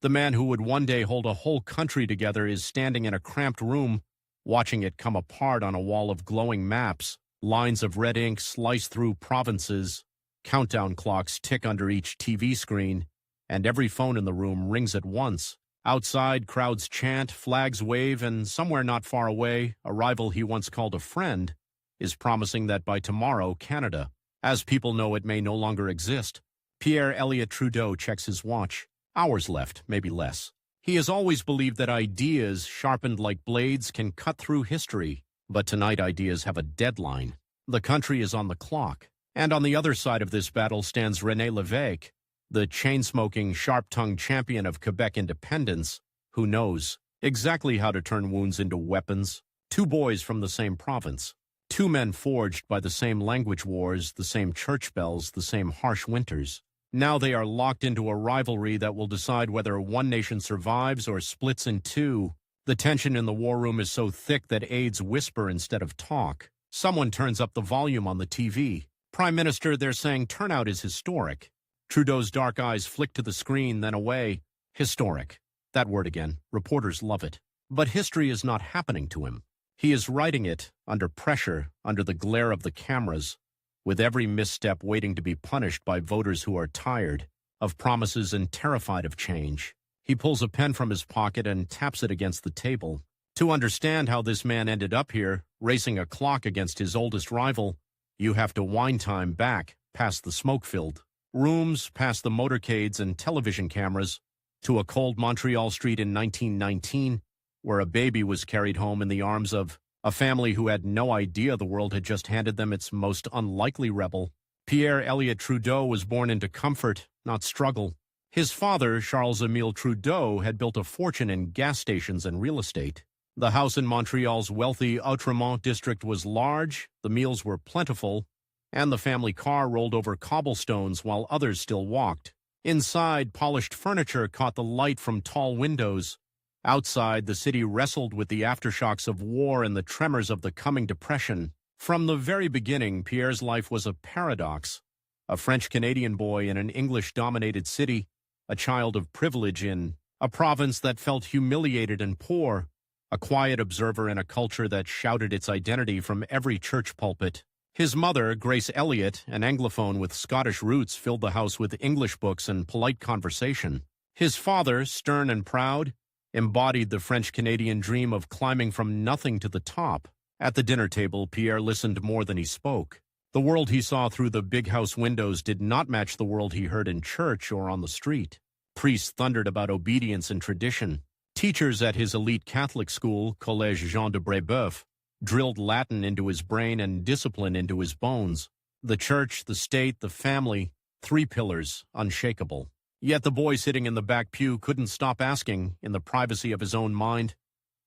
The man who would one day hold a whole country together is standing in a cramped room, watching it come apart on a wall of glowing maps. Lines of red ink slice through provinces, countdown clocks tick under each TV screen, and every phone in the room rings at once. Outside, crowds chant, flags wave, and somewhere not far away, a rival he once called a friend is promising that by tomorrow, Canada, as people know it, may no longer exist. Pierre Elliott Trudeau checks his watch. Hours left, maybe less. He has always believed that ideas, sharpened like blades, can cut through history. But tonight ideas have a deadline. The country is on the clock. And on the other side of this battle stands René Lévesque, the chain-smoking, sharp-tongued champion of Quebec independence, who knows exactly how to turn wounds into weapons. Two boys from the same province. Two men forged by the same language wars, the same church bells, the same harsh winters. Now they are locked into a rivalry that will decide whether one nation survives or splits in two. The tension in the war room is so thick that aides whisper instead of talk. Someone turns up the volume on the TV. Prime Minister, they're saying turnout is historic. Trudeau's dark eyes flick to the screen, then away. Historic. That word again. Reporters love it. But history is not happening to him. He is writing it under pressure, under the glare of the cameras, with every misstep waiting to be punished by voters who are tired of promises and terrified of change. He pulls a pen from his pocket and taps it against the table. To understand how this man ended up here, racing a clock against his oldest rival, you have to wind time back past the smoke-filled rooms, past the motorcades and television cameras, to a cold Montreal street in 1919, where a baby was carried home in the arms of a family who had no idea the world had just handed them its most unlikely rebel. Pierre Elliott Trudeau was born into comfort, not struggle. His father, Charles-Émile Trudeau, had built a fortune in gas stations and real estate. The house in Montreal's wealthy Outremont district was large, the meals were plentiful, and the family car rolled over cobblestones while others still walked. Inside, polished furniture caught the light from tall windows. Outside, the city wrestled with the aftershocks of war and the tremors of the coming depression. From the very beginning, Pierre's life was a paradox. A French-Canadian boy in an English-dominated city, a child of privilege in a province that felt humiliated and poor, a quiet observer in a culture that shouted its identity from every church pulpit. His mother, Grace Elliott, an Anglophone with Scottish roots, filled the house with English books and polite conversation. His father, stern and proud, embodied the French-Canadian dream of climbing from nothing to the top. At the dinner table, Pierre listened more than he spoke. The world he saw through the big house windows did not match the world he heard in church or on the street. Priests thundered about obedience and tradition. Teachers at his elite Catholic school, Collège Jean de Brébeuf, drilled Latin into his brain and discipline into his bones. The church, the state, the family, three pillars, unshakable. Yet the boy sitting in the back pew couldn't stop asking, in the privacy of his own mind,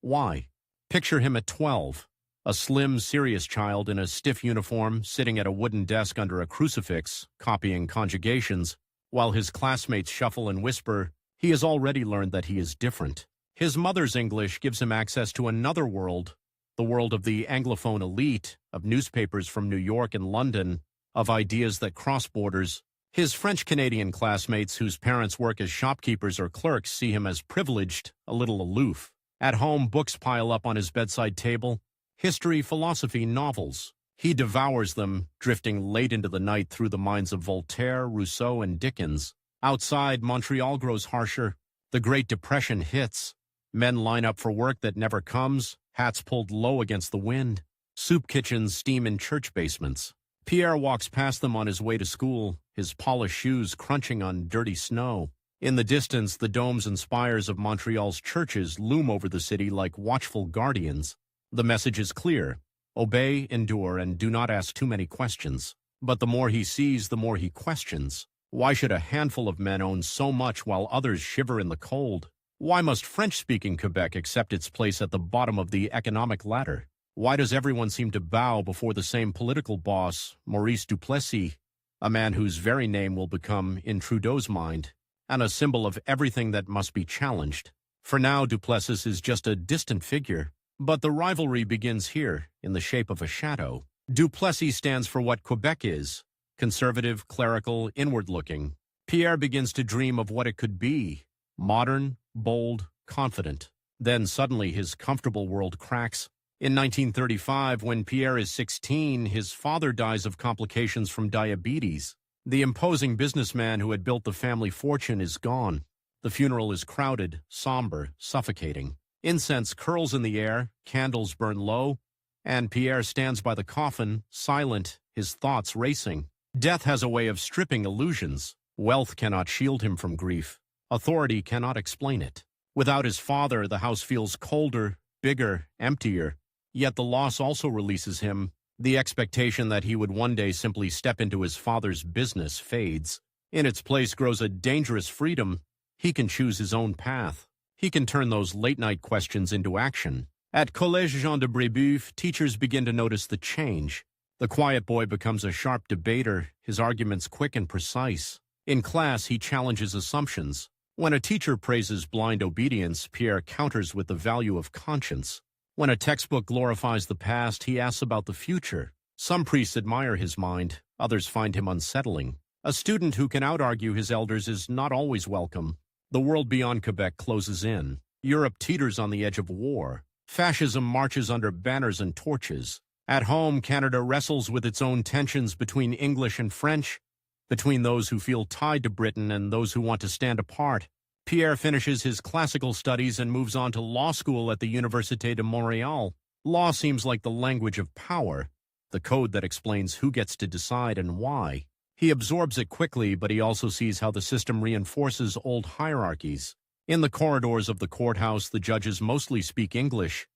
why? Picture him at 12, a slim, serious child in a stiff uniform, sitting at a wooden desk under a crucifix, copying conjugations, while his classmates shuffle and whisper, he has already learned that he is different. His mother's English gives him access to another world, the world of the Anglophone elite, of newspapers from New York and London, of ideas that cross borders. His French-Canadian classmates, whose parents work as shopkeepers or clerks, see him as privileged, a little aloof. At home, books pile up on his bedside table, history, philosophy, novels. He devours them, drifting late into the night through the minds of Voltaire, Rousseau, and Dickens. Outside, Montreal grows harsher. The Great Depression hits. Men line up for work that never comes, hats pulled low against the wind. Soup kitchens steam in church basements. Pierre walks past them on his way to school, his polished shoes crunching on dirty snow. In the distance, the domes and spires of Montreal's churches loom over the city like watchful guardians. The message is clear. Obey, endure, and do not ask too many questions. But the more he sees, the more he questions. Why should a handful of men own so much while others shiver in the cold? Why must French-speaking Quebec accept its place at the bottom of the economic ladder? Why does everyone seem to bow before the same political boss, Maurice Duplessis, a man whose very name will become, in Trudeau's mind, and a symbol of everything that must be challenged? For now, Duplessis is just a distant figure, but the rivalry begins here, in the shape of a shadow. Duplessis stands for what Quebec is, conservative, clerical, inward-looking. Pierre begins to dream of what it could be, modern, bold, confident. Then suddenly his comfortable world cracks. In 1935, when Pierre is 16, his father dies of complications from diabetes. The imposing businessman who had built the family fortune is gone. The funeral is crowded, somber, suffocating. Incense curls in the air, candles burn low, and Pierre stands by the coffin, silent, his thoughts racing. Death has a way of stripping illusions. Wealth cannot shield him from grief. Authority cannot explain it. Without his father, the house feels colder, bigger, emptier. Yet the loss also releases him. The expectation that he would one day simply step into his father's business fades. In its place grows a dangerous freedom. He can choose his own path. He can turn those late-night questions into action. At Collège Jean de Brébeuf, teachers begin to notice the change. The quiet boy becomes a sharp debater, his arguments quick and precise. In class, he challenges assumptions. When a teacher praises blind obedience, Pierre counters with the value of conscience. When a textbook glorifies the past, he asks about the future. Some priests admire his mind, others find him unsettling. A student who can out-argue his elders is not always welcome. The world beyond Quebec closes in. Europe teeters on the edge of war. Fascism marches under banners and torches. At home, Canada wrestles with its own tensions between English and French, between those who feel tied to Britain and those who want to stand apart. Pierre finishes his classical studies and moves on to law school at the Université de Montreal. Law seems like the language of power, the code that explains who gets to decide and why. He absorbs it quickly, but he also sees how the system reinforces old hierarchies. In the corridors of the courthouse, the judges mostly speak English.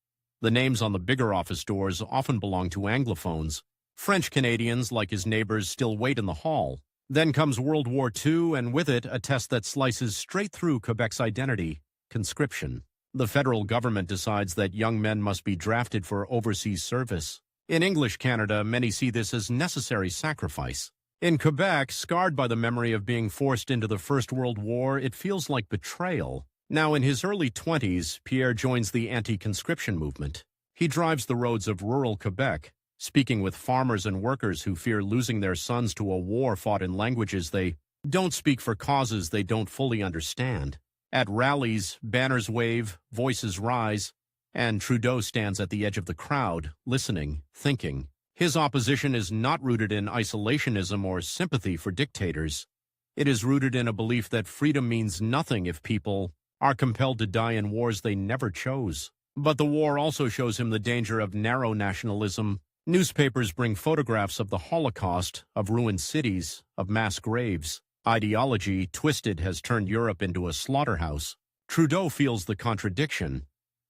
The names on the bigger office doors often belong to Anglophones. French Canadians, like his neighbors, still wait in the hall. Then comes World War II, and with it, a test that slices straight through Quebec's identity: conscription. The federal government decides that young men must be drafted for overseas service. In English Canada, many see this as necessary sacrifice. In Quebec, scarred by the memory of being forced into the First World War, it feels like betrayal. Now, in his early 20s, Pierre joins the anti-conscription movement. He drives the roads of rural Quebec, speaking with farmers and workers who fear losing their sons to a war fought in languages they don't speak for causes they don't fully understand. At rallies, banners wave, voices rise, and Trudeau stands at the edge of the crowd, listening, thinking. His opposition is not rooted in isolationism or sympathy for dictators. It is rooted in a belief that freedom means nothing if people are compelled to die in wars they never chose. But the war also shows him the danger of narrow nationalism. Newspapers bring photographs of the Holocaust, of ruined cities, of mass graves. Ideology, twisted, has turned Europe into a slaughterhouse. Trudeau feels the contradiction.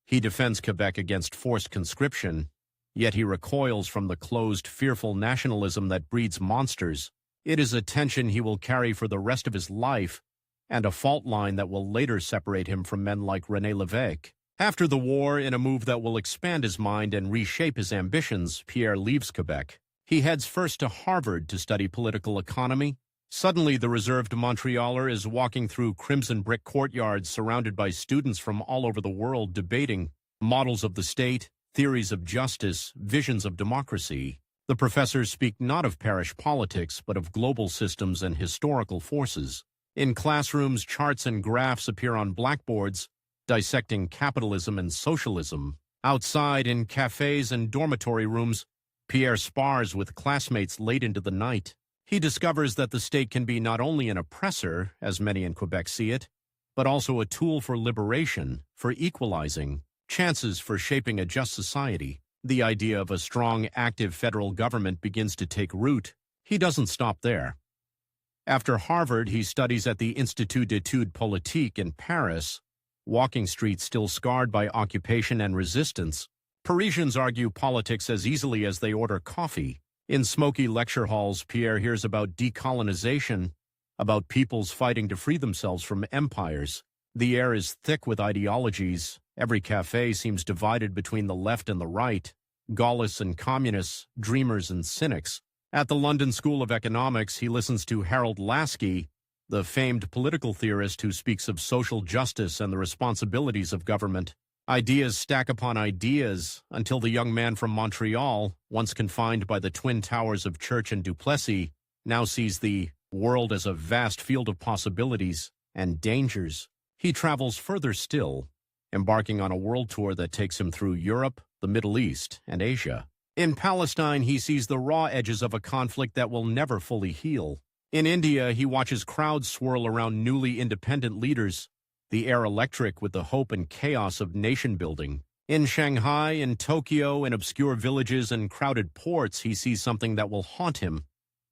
He defends Quebec against forced conscription, yet he recoils from the closed, fearful nationalism that breeds monsters. It is a tension he will carry for the rest of his life, and a fault line that will later separate him from men like René Lévesque. After the war, in a move that will expand his mind and reshape his ambitions, Pierre leaves Quebec. He heads first to Harvard to study political economy. Suddenly, the reserved Montrealer is walking through crimson brick courtyards surrounded by students from all over the world debating models of the state, theories of justice, visions of democracy. The professors speak not of parish politics, but of global systems and historical forces. In classrooms, charts and graphs appear on blackboards, dissecting capitalism and socialism. Outside, in cafes and dormitory rooms, Pierre spars with classmates late into the night. He discovers that the state can be not only an oppressor, as many in Quebec see it, but also a tool for liberation, for equalizing, chances for shaping a just society. The idea of a strong, active federal government begins to take root. He doesn't stop there. After Harvard, he studies at the Institut d'études politiques in Paris, walking streets still scarred by occupation and resistance. Parisians argue politics as easily as they order coffee. In smoky lecture halls, Pierre hears about decolonization, about peoples fighting to free themselves from empires. The air is thick with ideologies. Every cafe seems divided between the left and the right, Gaullists and communists, dreamers and cynics. At the London School of Economics, he listens to Harold Lasky, the famed political theorist who speaks of social justice and the responsibilities of government. Ideas stack upon ideas until the young man from Montreal, once confined by the twin towers of Church and Duplessis, now sees the world as a vast field of possibilities and dangers. He travels further still, embarking on a world tour that takes him through Europe, the Middle East, and Asia. In Palestine, he sees the raw edges of a conflict that will never fully heal. In India, he watches crowds swirl around newly independent leaders, the air electric with the hope and chaos of nation-building. In Shanghai, in Tokyo, in obscure villages and crowded ports, he sees something that will haunt him.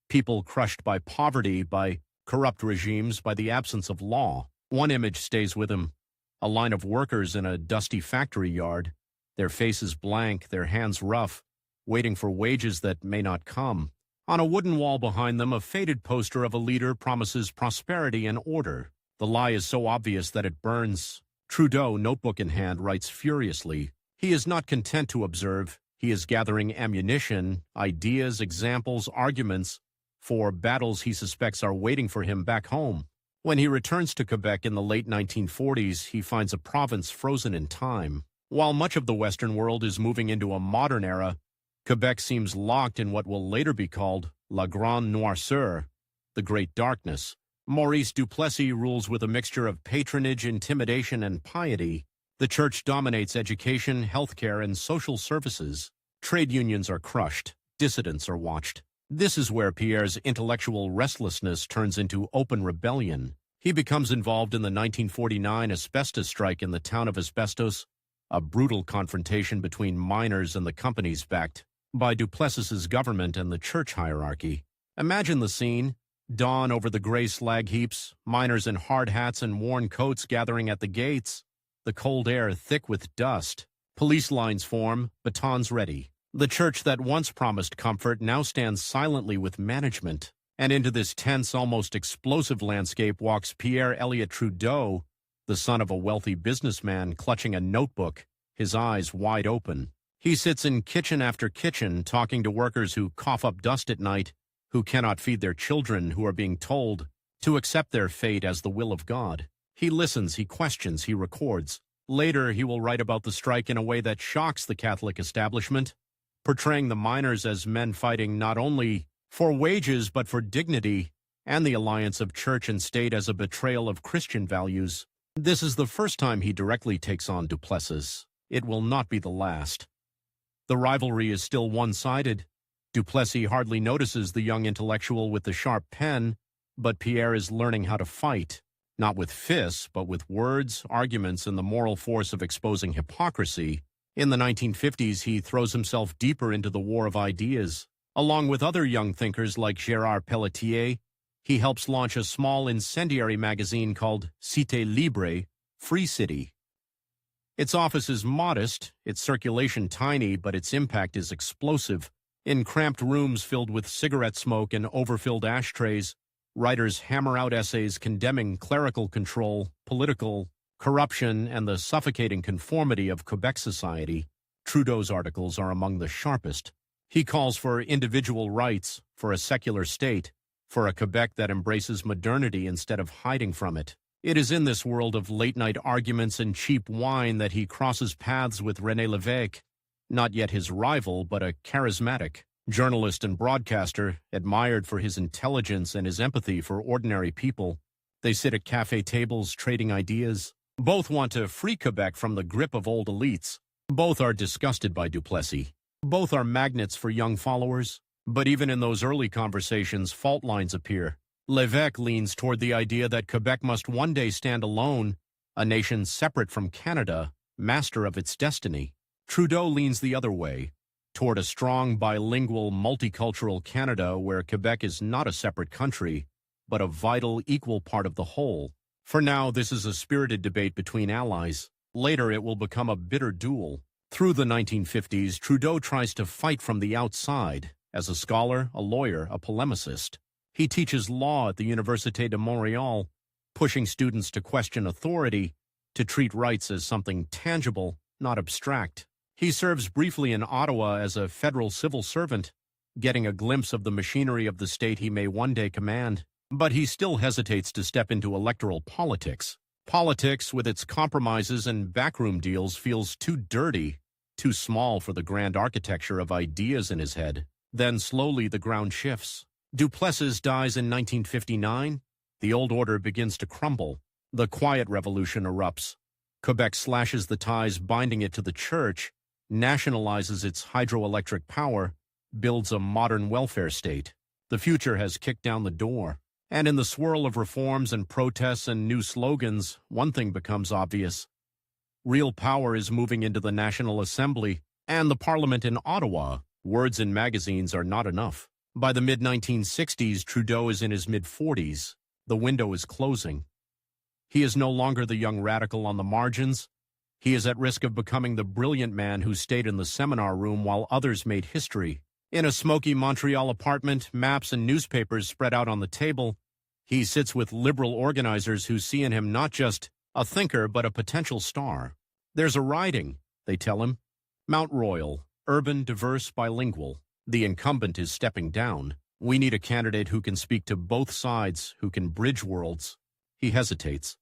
People crushed by poverty, by corrupt regimes, by the absence of law. One image stays with him. A line of workers in a dusty factory yard, their faces blank, their hands rough, waiting for wages that may not come. On a wooden wall behind them, a faded poster of a leader promises prosperity and order. The lie is so obvious that it burns. Trudeau, notebook in hand, writes furiously. He is not content to observe. He is gathering ammunition, ideas, examples, arguments for battles he suspects are waiting for him back home. When he returns to Quebec in the late 1940s, he finds a province frozen in time. While much of the Western world is moving into a modern era, Quebec seems locked in what will later be called La Grande Noirceur, the Great Darkness. Maurice Duplessis rules with a mixture of patronage, intimidation, and piety. The church dominates education, healthcare, and social services. Trade unions are crushed. Dissidents are watched. This is where Pierre's intellectual restlessness turns into open rebellion. He becomes involved in the 1949 asbestos strike in the town of Asbestos, a brutal confrontation between miners and the companies backed by Duplessis's government and the church hierarchy. Imagine the scene. Dawn over the gray slag heaps, miners in hard hats and worn coats gathering at the gates, the cold air thick with dust. Police lines form, batons ready. The church that once promised comfort now stands silently with management. And into this tense, almost explosive landscape walks Pierre Elliott Trudeau, the son of a wealthy businessman clutching a notebook, his eyes wide open. He sits in kitchen after kitchen talking to workers who cough up dust at night, who cannot feed their children, who are being told to accept their fate as the will of God. He listens, he questions, he records. Later, he will write about the strike in a way that shocks the Catholic establishment, portraying the miners as men fighting not only for wages but for dignity, and the alliance of church and state as a betrayal of Christian values. This is the first time he directly takes on Duplessis. It will not be the last. The rivalry is still one-sided. Duplessis hardly notices the young intellectual with the sharp pen, but Pierre is learning how to fight, not with fists, but with words, arguments, and the moral force of exposing hypocrisy. In the 1950s, he throws himself deeper into the war of ideas. Along with other young thinkers like Gérard Pelletier, he helps launch a small incendiary magazine called Cité Libre, Free City. Its office is modest, its circulation tiny, but its impact is explosive. In cramped rooms filled with cigarette smoke and overfilled ashtrays, writers hammer out essays condemning clerical control, political corruption, and the suffocating conformity of Quebec society. Trudeau's articles are among the sharpest. He calls for individual rights, for a secular state, for a Quebec that embraces modernity instead of hiding from it. It is in this world of late-night arguments and cheap wine that he crosses paths with René Lévesque, not yet his rival, but a charismatic journalist and broadcaster, admired for his intelligence and his empathy for ordinary people. They sit at cafe tables trading ideas. Both want to free Quebec from the grip of old elites. Both are disgusted by Duplessis. Both are magnets for young followers. But even in those early conversations, fault lines appear. Lévesque leans toward the idea that Quebec must one day stand alone, a nation separate from Canada, master of its destiny. Trudeau leans the other way, toward a strong, bilingual, multicultural Canada where Quebec is not a separate country, but a vital, equal part of the whole. For now, this is a spirited debate between allies. Later, it will become a bitter duel. Through the 1950s, Trudeau tries to fight from the outside, as a scholar, a lawyer, a polemicist. He teaches law at the Université de Montreal, pushing students to question authority, to treat rights as something tangible, not abstract. He serves briefly in Ottawa as a federal civil servant, getting a glimpse of the machinery of the state he may one day command. But he still hesitates to step into electoral politics. Politics, with its compromises and backroom deals, feels too dirty, too small for the grand architecture of ideas in his head. Then slowly the ground shifts. Duplessis dies in 1959. The old order begins to crumble. The quiet revolution erupts. Quebec slashes the ties binding it to the church, nationalizes its hydroelectric power, builds a modern welfare state. The future has kicked down the door. And in the swirl of reforms and protests and new slogans, one thing becomes obvious. Real power is moving into the National Assembly and the Parliament in Ottawa. Words in magazines are not enough. By the mid-1960s, Trudeau is in his mid-40s. The window is closing. He is no longer the young radical on the margins. He is at risk of becoming the brilliant man who stayed in the seminar room while others made history. In a smoky Montreal apartment, maps and newspapers spread out on the table, he sits with liberal organizers who see in him not just a thinker but a potential star. There's a riding, they tell him. Mount Royal, urban, diverse, bilingual. The incumbent is stepping down. We need a candidate who can speak to both sides, who can bridge worlds. He hesitates.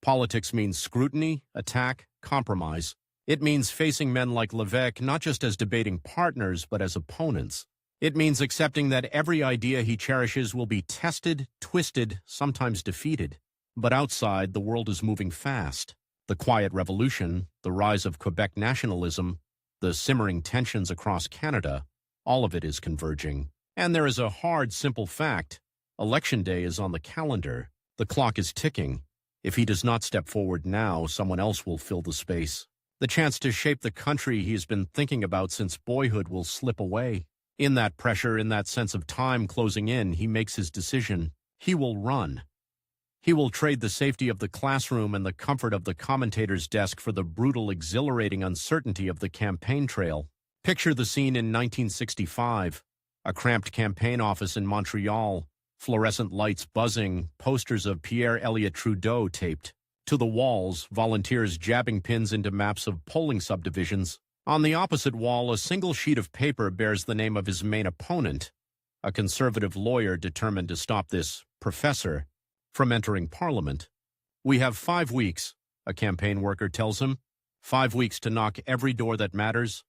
Politics means scrutiny, attack, compromise. It means facing men like Lévesque not just as debating partners, but as opponents. It means accepting that every idea he cherishes will be tested, twisted, sometimes defeated. But outside, the world is moving fast. The quiet revolution, the rise of Quebec nationalism, the simmering tensions across Canada, all of it is converging. And there is a hard, simple fact. Election day is on the calendar. The clock is ticking. If he does not step forward now, someone else will fill the space. The chance to shape the country he has been thinking about since boyhood will slip away. In that pressure, in that sense of time closing in, he makes his decision. He will run. He will trade the safety of the classroom and the comfort of the commentator's desk for the brutal, exhilarating uncertainty of the campaign trail. Picture the scene in 1965. A cramped campaign office in Montreal, fluorescent lights buzzing, posters of Pierre Elliott Trudeau taped. To the walls, volunteers jabbing pins into maps of polling subdivisions. On the opposite wall, a single sheet of paper bears the name of his main opponent, a conservative lawyer determined to stop this professor from entering Parliament. We have 5 weeks, a campaign worker tells him. 5 weeks to knock every door that matters.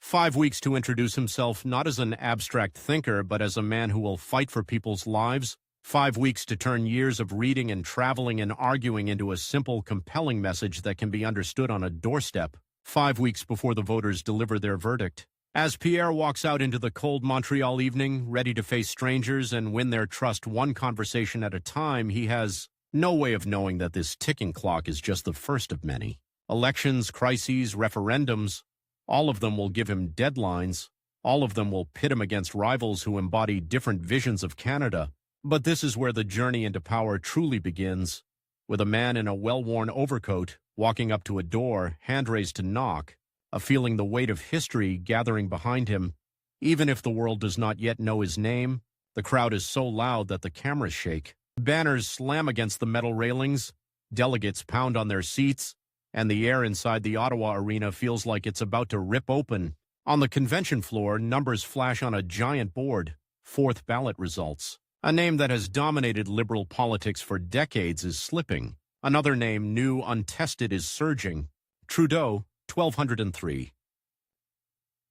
5 weeks to introduce himself not as an abstract thinker, but as a man who will fight for people's lives. 5 weeks to turn years of reading and traveling and arguing into a simple, compelling message that can be understood on a doorstep. 5 weeks before the voters deliver their verdict. As Pierre walks out into the cold Montreal evening, ready to face strangers and win their trust one conversation at a time, he has no way of knowing that this ticking clock is just the first of many. Elections, crises, referendums, all of them will give him deadlines. All of them will pit him against rivals who embody different visions of Canada. But this is where the journey into power truly begins, with a man in a well-worn overcoat walking up to a door, hand raised to knock, feeling the weight of history gathering behind him. Even if the world does not yet know his name, the crowd is so loud that the cameras shake. Banners slam against the metal railings, delegates pound on their seats, and the air inside the Ottawa arena feels like it's about to rip open. On the convention floor, numbers flash on a giant board. Fourth ballot results. A name that has dominated liberal politics for decades is slipping. Another name, new, untested, is surging. Trudeau, 1203.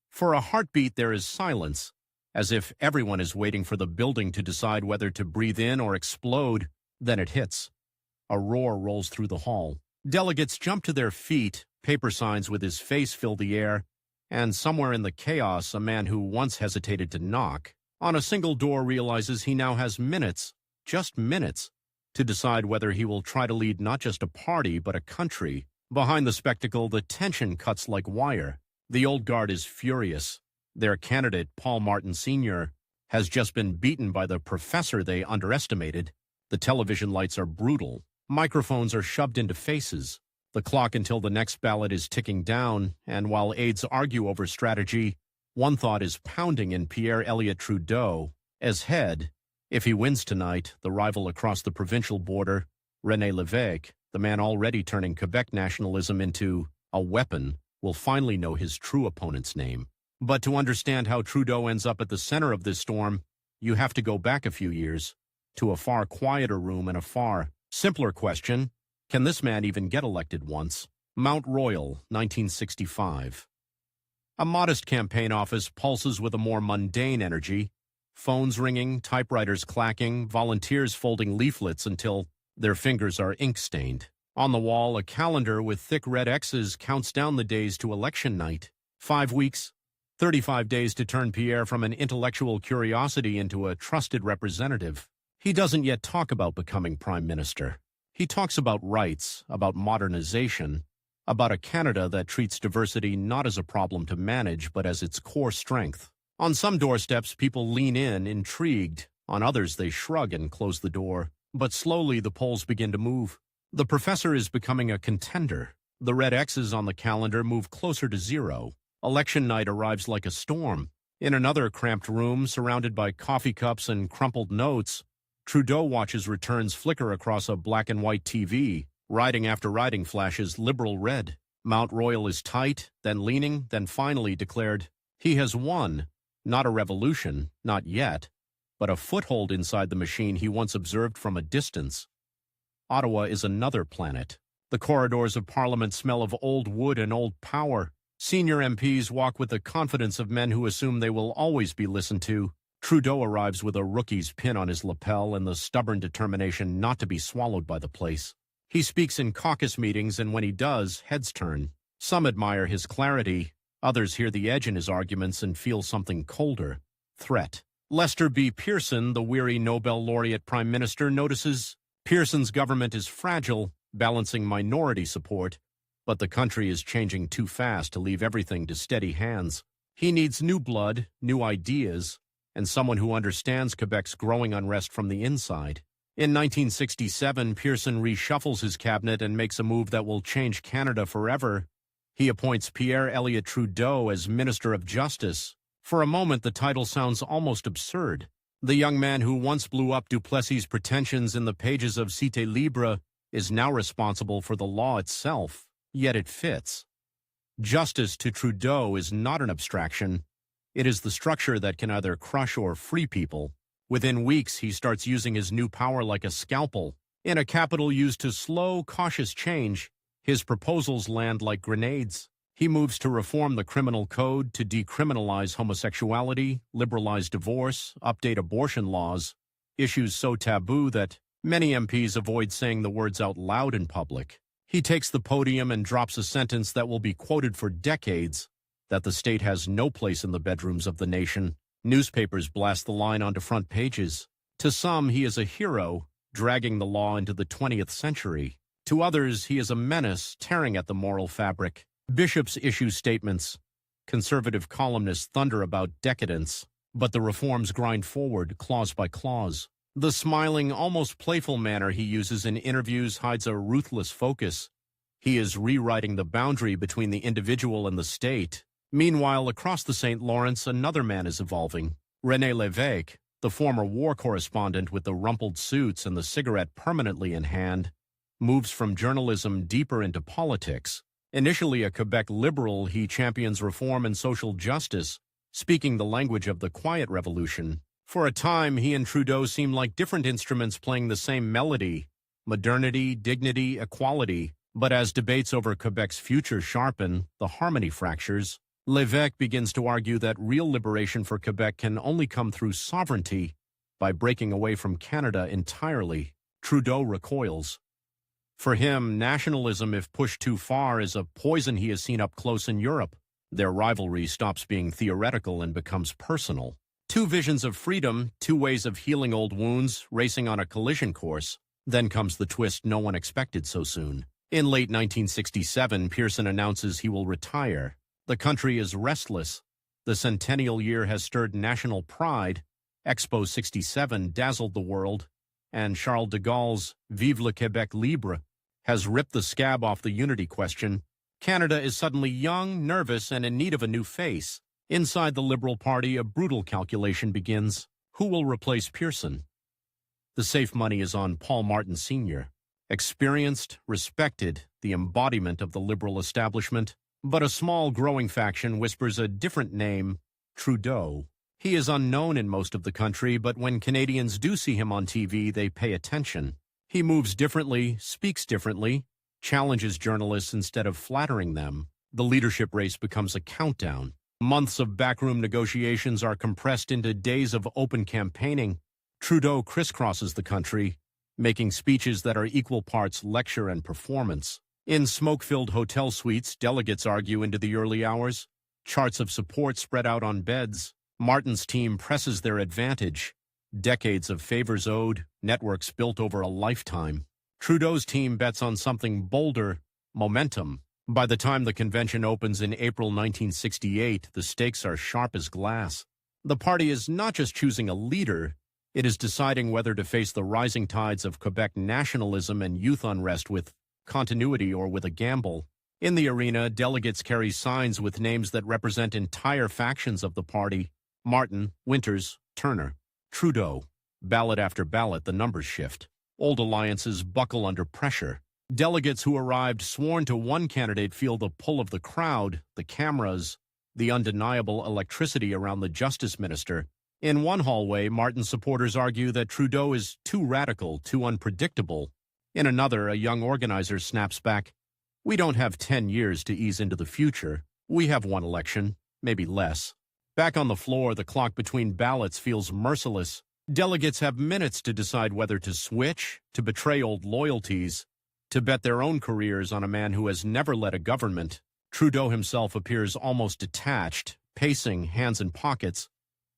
For a heartbeat, there is silence, as if everyone is waiting for the building to decide whether to breathe in or explode. Then it hits. A roar rolls through the hall. Delegates jump to their feet, paper signs with his face fill the air, and somewhere in the chaos, a man who once hesitated to knock on a single door realizes he now has minutes, just minutes, to decide whether he will try to lead not just a party but a country. Behind the spectacle, the tension cuts like wire. The old guard is furious. Their candidate, Paul Martin Sr., has just been beaten by the professor they underestimated. The television lights are brutal. Microphones are shoved into faces. The clock until the next ballot is ticking down, and while aides argue over strategy, one thought is pounding in Pierre Elliott Trudeau. As head, if he wins tonight, the rival across the provincial border, René Lévesque, the man already turning Quebec nationalism into a weapon, will finally know his true opponent's name. But to understand how Trudeau ends up at the center of this storm, you have to go back a few years, to a far quieter room and a far simpler question: can this man even get elected once? Mount Royal, 1965. A modest campaign office pulses with a more mundane energy. Phones ringing, typewriters clacking, volunteers folding leaflets until Their fingers are ink-stained. On the wall, a calendar with thick red X's counts down the days to election night. 5 weeks, 35 days to turn Pierre from an intellectual curiosity into a trusted representative. He doesn't yet talk about becoming prime minister. He talks about rights, about modernization, about a Canada that treats diversity not as a problem to manage, but as its core strength. On some doorsteps, people lean in, intrigued. On others, they shrug and close the door. But slowly, the polls begin to move. The professor is becoming a contender. The red X's on the calendar move closer to zero. Election night arrives like a storm. In another cramped room, surrounded by coffee cups and crumpled notes, Trudeau watches returns flicker across a black and white TV. Riding after riding flashes liberal red. Mount Royal is tight, then leaning, then finally declared, he has won. Not a revolution, not yet, but a foothold inside the machine he once observed from a distance. Ottawa is another planet. The corridors of Parliament smell of old wood and old power. Senior MPs walk with the confidence of men who assume they will always be listened to. Trudeau arrives with a rookie's pin on his lapel and the stubborn determination not to be swallowed by the place. He speaks in caucus meetings, and when he does, heads turn. Some admire his clarity. Others hear the edge in his arguments and feel something colder. Threat. Lester B. Pearson, the weary Nobel laureate prime minister, notices Pearson's government is fragile, balancing minority support, but the country is changing too fast to leave everything to steady hands. He needs new blood, new ideas, and someone who understands Quebec's growing unrest from the inside. In 1967, Pearson reshuffles his cabinet and makes a move that will change Canada forever. He appoints Pierre Elliott Trudeau as Minister of Justice. For a moment, the title sounds almost absurd. The young man who once blew up Duplessis' pretensions in the pages of Cité Libre is now responsible for the law itself, yet it fits. Justice to Trudeau is not an abstraction. It is the structure that can either crush or free people. Within weeks, he starts using his new power like a scalpel. In a capital used to slow, cautious change, his proposals land like grenades. He moves to reform the criminal code, to decriminalize homosexuality, liberalize divorce, update abortion laws, issues so taboo that many MPs avoid saying the words out loud in public. He takes the podium and drops a sentence that will be quoted for decades, that the state has no place in the bedrooms of the nation. Newspapers blast the line onto front pages. To some, he is a hero, dragging the law into the 20th century. To others, he is a menace, tearing at the moral fabric. Bishops issue statements. Conservative columnists thunder about decadence, but the reforms grind forward, clause by clause. The smiling, almost playful manner he uses in interviews hides a ruthless focus. He is rewriting the boundary between the individual and the state. Meanwhile, across the St. Lawrence, another man is evolving. René Lévesque, the former war correspondent with the rumpled suits and the cigarette permanently in hand, moves from journalism deeper into politics. Initially a Quebec liberal, he champions reform and social justice, speaking the language of the Quiet Revolution. For a time, he and Trudeau seem like different instruments playing the same melody: modernity, dignity, equality. But as debates over Quebec's future sharpen, the harmony fractures. Lévesque begins to argue that real liberation for Quebec can only come through sovereignty, by breaking away from Canada entirely. Trudeau recoils. For him, nationalism, if pushed too far, is a poison he has seen up close in Europe. Their rivalry stops being theoretical and becomes personal. Two visions of freedom, two ways of healing old wounds, racing on a collision course. Then comes the twist no one expected so soon. In late 1967, Pearson announces he will retire. The country is restless. The centennial year has stirred national pride. Expo 67 dazzled the world, and Charles de Gaulle's Vive le Québec libre has ripped the scab off the unity question. Canada is suddenly young, nervous, and in need of a new face. Inside the Liberal Party, a brutal calculation begins. Who will replace Pearson? The safe money is on Paul Martin Sr., experienced, respected, the embodiment of the Liberal establishment. But a small growing faction whispers a different name, Trudeau. He is unknown in most of the country, but when Canadians do see him on TV, they pay attention. He moves differently, speaks differently, challenges journalists instead of flattering them. The leadership race becomes a countdown. Months of backroom negotiations are compressed into days of open campaigning. Trudeau crisscrosses the country, making speeches that are equal parts lecture and performance. In smoke-filled hotel suites, delegates argue into the early hours. Charts of support spread out on beds. Martin's team presses their advantage. Decades of favors owed, networks built over a lifetime. Trudeau's team bets on something bolder, momentum. By the time the convention opens in April 1968, the stakes are sharp as glass. The party is not just choosing a leader, it is deciding whether to face the rising tides of Quebec nationalism and youth unrest with continuity or with a gamble. In the arena, delegates carry signs with names that represent entire factions of the party. Martin, Winters, Turner. Trudeau. Ballot after ballot, the numbers shift. Old alliances buckle under pressure. Delegates who arrived sworn to one candidate feel the pull of the crowd, the cameras, the undeniable electricity around the justice minister. In one hallway, Martin supporters argue that Trudeau is too radical, too unpredictable. In another, a young organizer snaps back, "We don't have 10 years to ease into the future. We have one election, maybe less." Back on the floor, the clock between ballots feels merciless. Delegates have minutes to decide whether to switch, to betray old loyalties, to bet their own careers on a man who has never led a government. Trudeau himself appears almost detached, pacing, hands in pockets.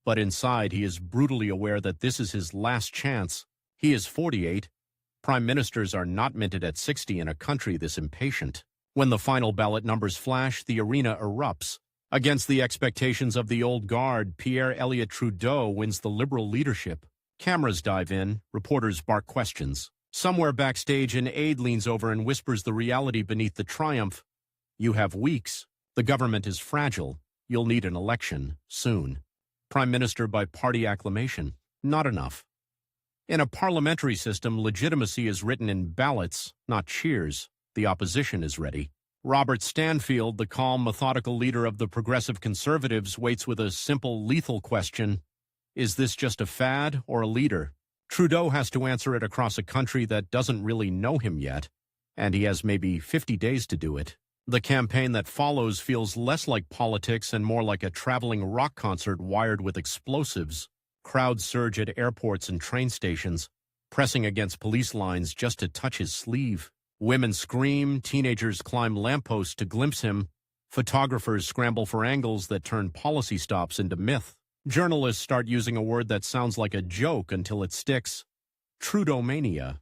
But inside, he is brutally aware that this is his last chance. He is 48. Prime ministers are not minted at 60 in a country this impatient. When the final ballot numbers flash, the arena erupts. Against the expectations of the old guard, Pierre Elliott Trudeau wins the Liberal leadership. Cameras dive in, reporters bark questions. Somewhere backstage, an aide leans over and whispers the reality beneath the triumph. "You have weeks. The government is fragile. You'll need an election, soon." Prime Minister by party acclamation. Not enough. In a parliamentary system, legitimacy is written in ballots, not cheers. The opposition is ready. Robert Stanfield, the calm, methodical leader of the Progressive Conservatives, waits with a simple, lethal question. Is this just a fad or a leader? Trudeau has to answer it across a country that doesn't really know him yet, and he has maybe 50 days to do it. The campaign that follows feels less like politics and more like a traveling rock concert wired with explosives. Crowds surge at airports and train stations, pressing against police lines just to touch his sleeve. Women scream, teenagers climb lampposts to glimpse him, photographers scramble for angles that turn policy stops into myth. Journalists start using a word that sounds like a joke until it sticks: Trudeau-mania.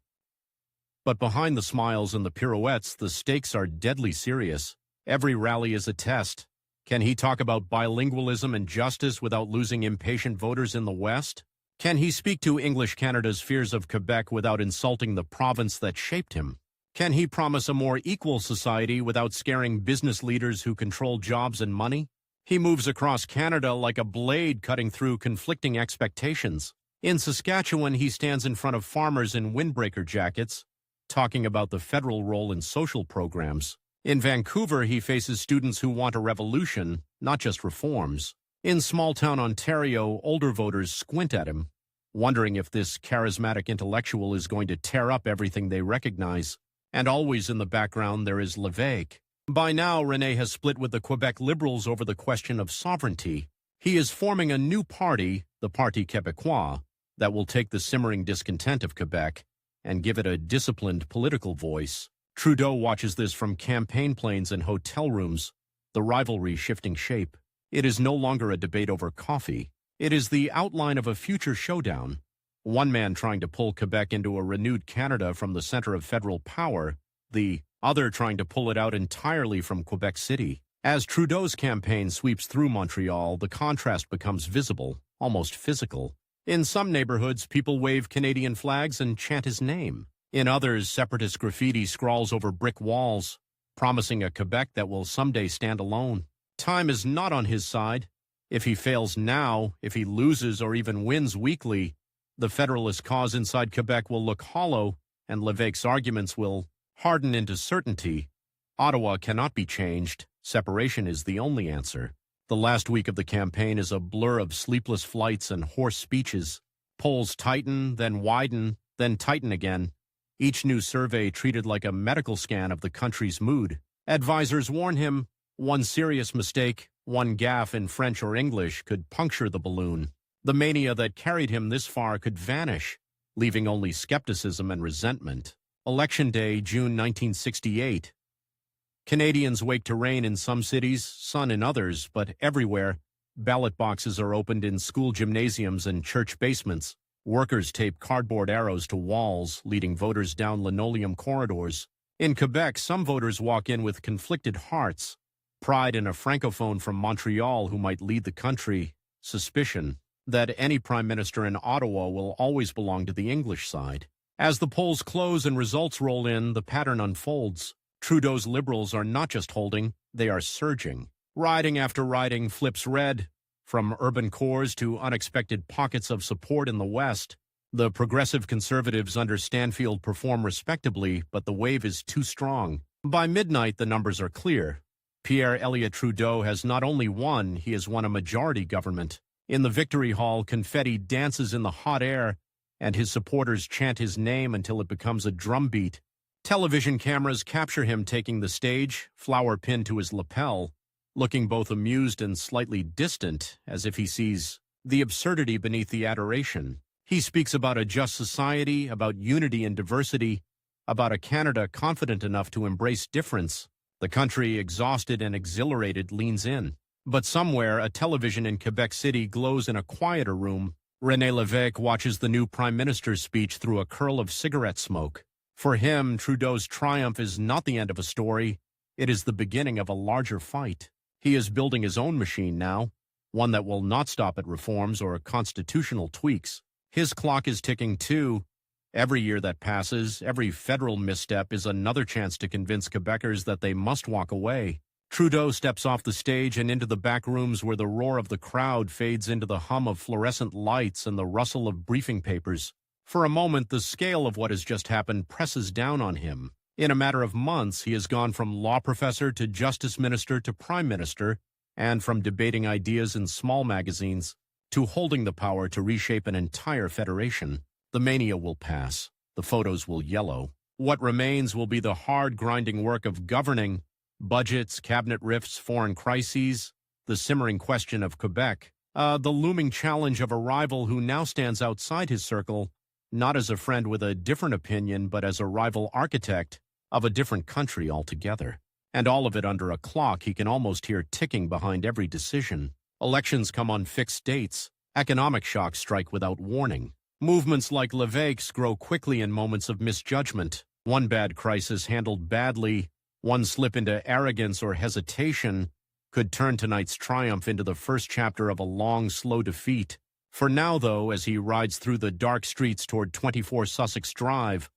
But behind the smiles and the pirouettes, the stakes are deadly serious. Every rally is a test. Can he talk about bilingualism and justice without losing impatient voters in the West? Can he speak to English Canada's fears of Quebec without insulting the province that shaped him? Can he promise a more equal society without scaring business leaders who control jobs and money? He moves across Canada like a blade cutting through conflicting expectations. In Saskatchewan, he stands in front of farmers in windbreaker jackets, talking about the federal role in social programs. In Vancouver, he faces students who want a revolution, not just reforms. In small-town Ontario, older voters squint at him, wondering if this charismatic intellectual is going to tear up everything they recognize. And always in the background, there is Lévesque. By now, René has split with the Quebec Liberals over the question of sovereignty. He is forming a new party, the Parti Québécois, that will take the simmering discontent of Quebec and give it a disciplined political voice. Trudeau watches this from campaign planes and hotel rooms, the rivalry shifting shape. It is no longer a debate over coffee. It is the outline of a future showdown. One man trying to pull Quebec into a renewed Canada from the center of federal power, the other trying to pull it out entirely from Quebec City. As Trudeau's campaign sweeps through Montreal, the contrast becomes visible, almost physical. In some neighborhoods, people wave Canadian flags and chant his name. In others, separatist graffiti scrawls over brick walls, promising a Quebec that will someday stand alone. Time is not on his side. If he fails now, if he loses or even wins weakly, the Federalist cause inside Quebec will look hollow, and Lévesque's arguments will harden into certainty. Ottawa cannot be changed. Separation is the only answer. The last week of the campaign is a blur of sleepless flights and hoarse speeches. Polls tighten, then widen, then tighten again. Each new survey treated like a medical scan of the country's mood. Advisors warn him, one serious mistake, one gaffe in French or English could puncture the balloon. The mania that carried him this far could vanish. leaving only skepticism and resentment. Election Day, June 1968. Canadians wake to rain in some cities, sun in others, but everywhere, ballot boxes are opened in school gymnasiums and church basements. Workers tape cardboard arrows to walls, leading voters down linoleum corridors. In Quebec, some voters walk in with conflicted hearts, pride in a francophone from Montreal who might lead the country, suspicion that any prime minister in Ottawa will always belong to the English side. As the polls close and results roll in, the pattern unfolds. Trudeau's Liberals are not just holding, they are surging. Riding after riding flips red, from urban cores to unexpected pockets of support in the West. The progressive Conservatives under Stanfield perform respectably, but the wave is too strong. By midnight, the numbers are clear. Pierre Elliott Trudeau has not only won, he has won a majority government. In the Victory Hall, confetti dances in the hot air, and his supporters chant his name until it becomes a drumbeat. Television cameras capture him taking the stage, flower pinned to his lapel, looking both amused and slightly distant, as if he sees the absurdity beneath the adoration. He speaks about a just society, about unity and diversity, about a Canada confident enough to embrace difference. The country, exhausted and exhilarated, leans in. But somewhere, a television in Quebec City glows in a quieter room. René Lévesque watches the new Prime Minister's speech through a curl of cigarette smoke. For him, Trudeau's triumph is not the end of a story. It is the beginning of a larger fight. He is building his own machine now, one that will not stop at reforms or constitutional tweaks. His clock is ticking too. Every year that passes, every federal misstep is another chance to convince Quebecers that they must walk away. Trudeau steps off the stage and into the back rooms where the roar of the crowd fades into the hum of fluorescent lights and the rustle of briefing papers. For a moment, the scale of what has just happened presses down on him. In a matter of months, he has gone from law professor to justice minister to prime minister, and from debating ideas in small magazines to holding the power to reshape an entire federation. The mania will pass. The photos will yellow. What remains will be the hard, grinding work of governing, budgets, cabinet rifts, foreign crises, the simmering question of Quebec, the looming challenge of a rival who now stands outside his circle, not as a friend with a different opinion, but as a rival architect of a different country altogether. And all of it under a clock he can almost hear ticking behind every decision. Elections come on fixed dates. Economic shocks strike without warning. Movements like Lévesque's grow quickly in moments of misjudgment. One bad crisis handled badly, one slip into arrogance or hesitation, could turn tonight's triumph into the first chapter of a long, slow defeat. For now, though, as he rides through the dark streets toward 24 Sussex Drive,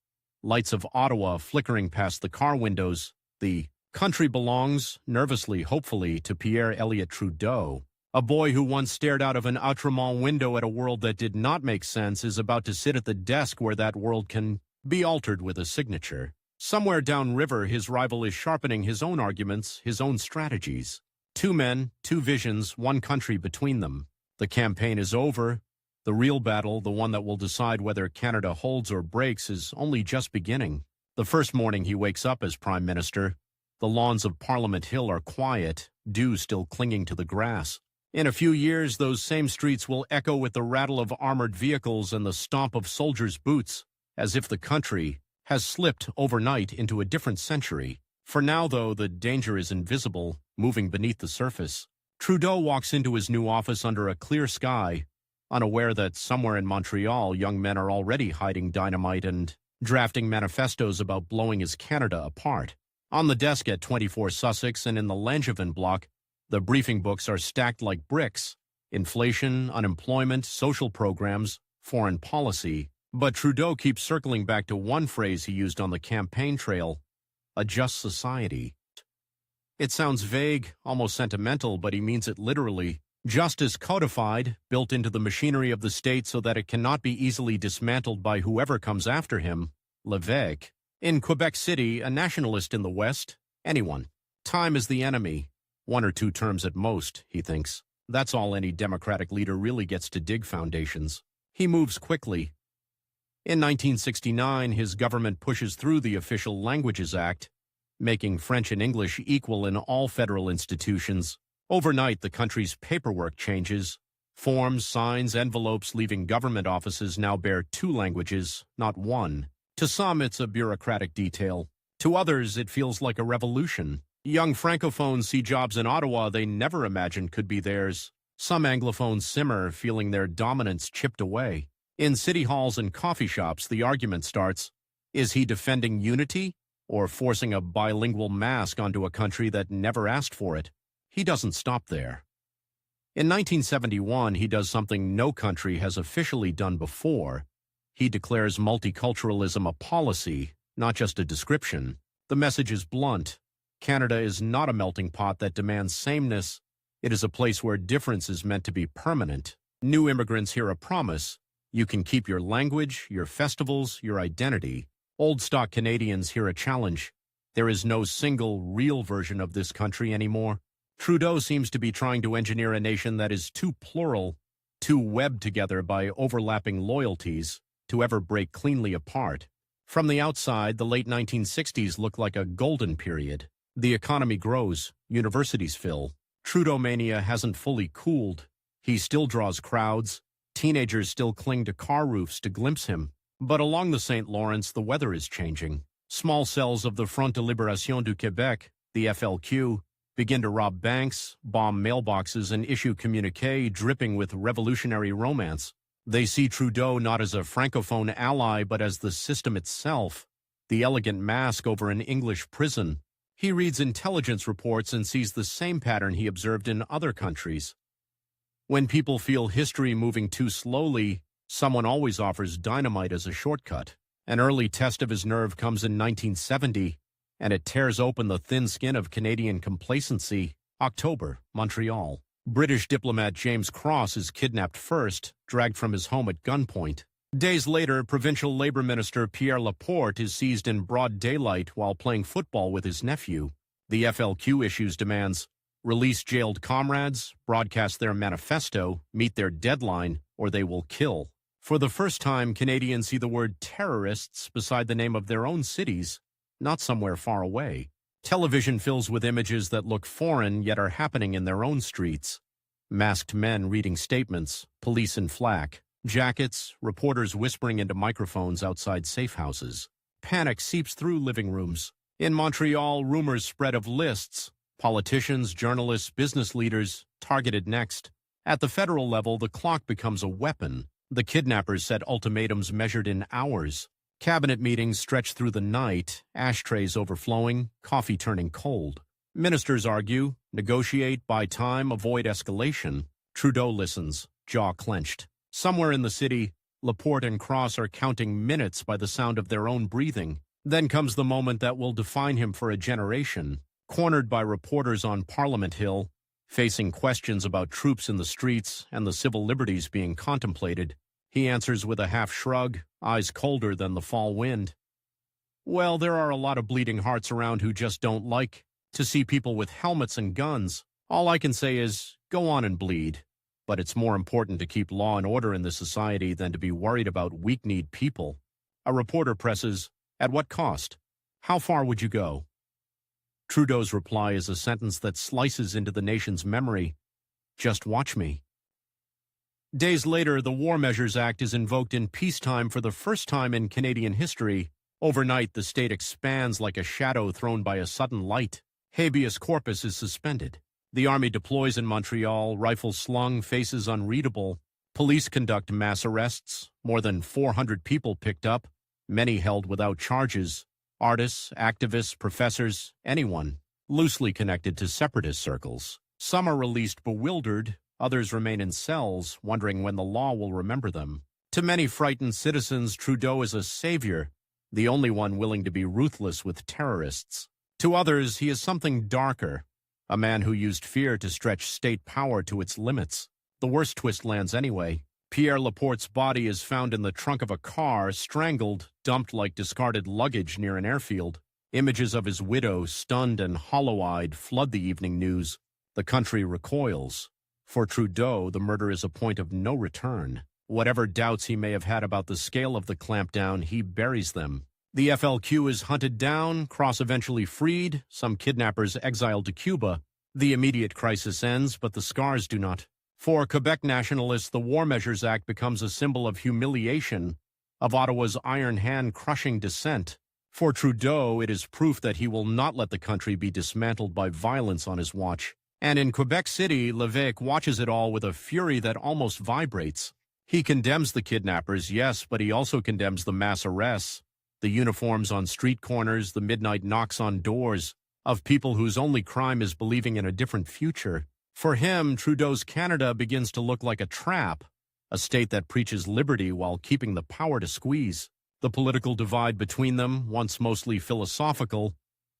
lights of Ottawa flickering past the car windows, the country belongs, nervously, hopefully, to Pierre Elliott Trudeau. A boy who once stared out of an Outremont window at a world that did not make sense is about to sit at the desk where that world can be altered with a signature. Somewhere downriver, his rival is sharpening his own arguments, his own strategies. Two men, two visions, one country between them. The campaign is over. The real battle, the one that will decide whether Canada holds or breaks, is only just beginning. The first morning he wakes up as Prime Minister, the lawns of Parliament Hill are quiet, dew still clinging to the grass. In a few years, those same streets will echo with the rattle of armored vehicles and the stomp of soldiers' boots, as if the country has slipped overnight into a different century. For now, though, the danger is invisible, moving beneath the surface. Trudeau walks into his new office under a clear sky, unaware that somewhere in Montreal, young men are already hiding dynamite and drafting manifestos about blowing his Canada apart. On the desk at 24 Sussex and in the Langevin block, the briefing books are stacked like bricks. Inflation, unemployment, social programs, foreign policy. But Trudeau keeps circling back to one phrase he used on the campaign trail, a just society. It sounds vague, almost sentimental, but he means it literally. Justice codified, built into the machinery of the state so that it cannot be easily dismantled by whoever comes after him. Lévesque. In Quebec City, a nationalist in the West, anyone. Time is the enemy. 1 or 2 terms at most, he thinks. That's all any Democratic leader really gets to dig foundations. He moves quickly. In 1969, his government pushes through the Official Languages Act, making French and English equal in all federal institutions. Overnight, the country's paperwork changes. Forms, signs, envelopes leaving government offices now bear 2 languages, not 1. To some, it's a bureaucratic detail. To others, it feels like a revolution. Young francophones see jobs in Ottawa they never imagined could be theirs. Some anglophones simmer, feeling their dominance chipped away. In city halls and coffee shops, the argument starts, is he defending unity or forcing a bilingual mask onto a country that never asked for it? He doesn't stop there. In 1971, he does something no country has officially done before. He declares multiculturalism a policy, not just a description. The message is blunt. Canada is not a melting pot that demands sameness. It is a place where difference is meant to be permanent. New immigrants hear a promise. You can keep your language, your festivals, your identity. Old stock Canadians hear a challenge. There is no single, real version of this country anymore. Trudeau seems to be trying to engineer a nation that is too plural, too webbed together by overlapping loyalties, to ever break cleanly apart. From the outside, the late 1960s look like a golden period. The economy grows, universities fill. Trudeau mania hasn't fully cooled. He still draws crowds. Teenagers still cling to car roofs to glimpse him. But along the St. Lawrence, the weather is changing. Small cells of the Front de Libération du Québec, the FLQ, begin to rob banks, bomb mailboxes, and issue communiqués dripping with revolutionary romance. They see Trudeau not as a francophone ally, but as the system itself, the elegant mask over an English prison. He reads intelligence reports and sees the same pattern he observed in other countries. When people feel history moving too slowly, someone always offers dynamite as a shortcut. An early test of his nerve comes in 1970, and it tears open the thin skin of Canadian complacency. October, Montreal. British diplomat James Cross is kidnapped first, dragged from his home at gunpoint. Days later, Provincial Labour Minister Pierre Laporte is seized in broad daylight while playing football with his nephew. The FLQ issues demands, release jailed comrades, broadcast their manifesto, meet their deadline, or they will kill. For the first time, Canadians see the word terrorists beside the name of their own cities, not somewhere far away. Television fills with images that look foreign yet are happening in their own streets. Masked men reading statements, police in flak, jackets, reporters whispering into microphones outside safe houses. Panic seeps through living rooms. In Montreal, rumors spread of lists. Politicians, journalists, business leaders targeted next. At the federal level, the clock becomes a weapon. The kidnappers set ultimatums measured in hours. Cabinet meetings stretch through the night, ashtrays overflowing, coffee turning cold. Ministers argue, negotiate, buy time, avoid escalation. Trudeau listens, jaw clenched. Somewhere in the city, Laporte and Cross are counting minutes by the sound of their own breathing. Then comes the moment that will define him for a generation. Cornered by reporters on Parliament Hill, facing questions about troops in the streets and the civil liberties being contemplated, he answers with a half shrug, eyes colder than the fall wind. Well, there are a lot of bleeding hearts around who just don't like to see people with helmets and guns. All I can say is, go on and bleed. But it's more important to keep law and order in this society than to be worried about weak-kneed people. A reporter presses, at what cost? How far would you go? Trudeau's reply is a sentence that slices into the nation's memory. Just watch me. Days later, the War Measures Act is invoked in peacetime for the first time in Canadian history. Overnight, the state expands like a shadow thrown by a sudden light. Habeas corpus is suspended. The army deploys in Montreal, rifles slung, faces unreadable. Police conduct mass arrests, more than 400 people picked up, many held without charges. Artists, activists, professors, anyone loosely connected to separatist circles. Some are released bewildered, others remain in cells, wondering when the law will remember them. To many frightened citizens, Trudeau is a savior, the only one willing to be ruthless with terrorists. To others, he is something darker, a man who used fear to stretch state power to its limits. The worst twist lands anyway. Pierre Laporte's body is found in the trunk of a car, strangled, dumped like discarded luggage near an airfield. Images of his widow, stunned and hollow-eyed, flood the evening news. The country recoils. For Trudeau, the murder is a point of no return. Whatever doubts he may have had about the scale of the clampdown, he buries them. The FLQ is hunted down, Cross eventually freed, some kidnappers exiled to Cuba. The immediate crisis ends, but the scars do not. For Quebec nationalists, the War Measures Act becomes a symbol of humiliation, of Ottawa's iron hand crushing dissent. For Trudeau, it is proof that he will not let the country be dismantled by violence on his watch. And in Quebec City, Lévesque watches it all with a fury that almost vibrates. He condemns the kidnappers, yes, but he also condemns the mass arrests, the uniforms on street corners, the midnight knocks on doors, of people whose only crime is believing in a different future. For him, Trudeau's Canada begins to look like a trap, a state that preaches liberty while keeping the power to squeeze. The political divide between them, once mostly philosophical,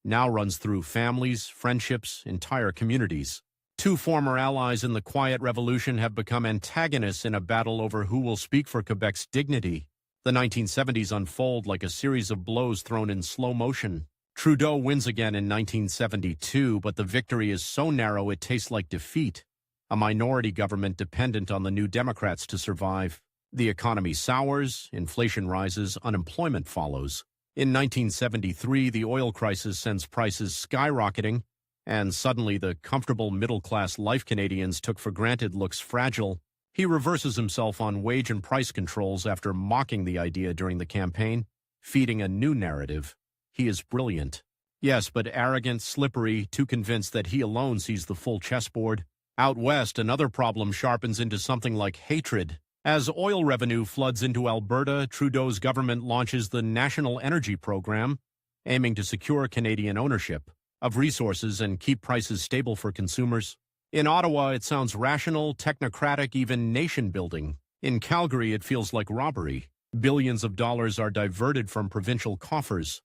now runs through families, friendships, entire communities. Two former allies in the Quiet Revolution have become antagonists in a battle over who will speak for Quebec's dignity. The 1970s unfold like a series of blows thrown in slow motion. Trudeau wins again in 1972, but the victory is so narrow it tastes like defeat. A minority government dependent on the New Democrats to survive. The economy sours, inflation rises, unemployment follows. In 1973, the oil crisis sends prices skyrocketing, and suddenly the comfortable middle-class life Canadians took for granted looks fragile. He reverses himself on wage and price controls after mocking the idea during the campaign, feeding a new narrative. He is brilliant. Yes, but arrogant, slippery, too convinced that he alone sees the full chessboard. Out west, another problem sharpens into something like hatred. As oil revenue floods into Alberta, Trudeau's government launches the National Energy Program, aiming to secure Canadian ownership of resources and keep prices stable for consumers. In Ottawa, it sounds rational, technocratic, even nation-building. In Calgary, it feels like robbery. Billions of dollars are diverted from provincial coffers.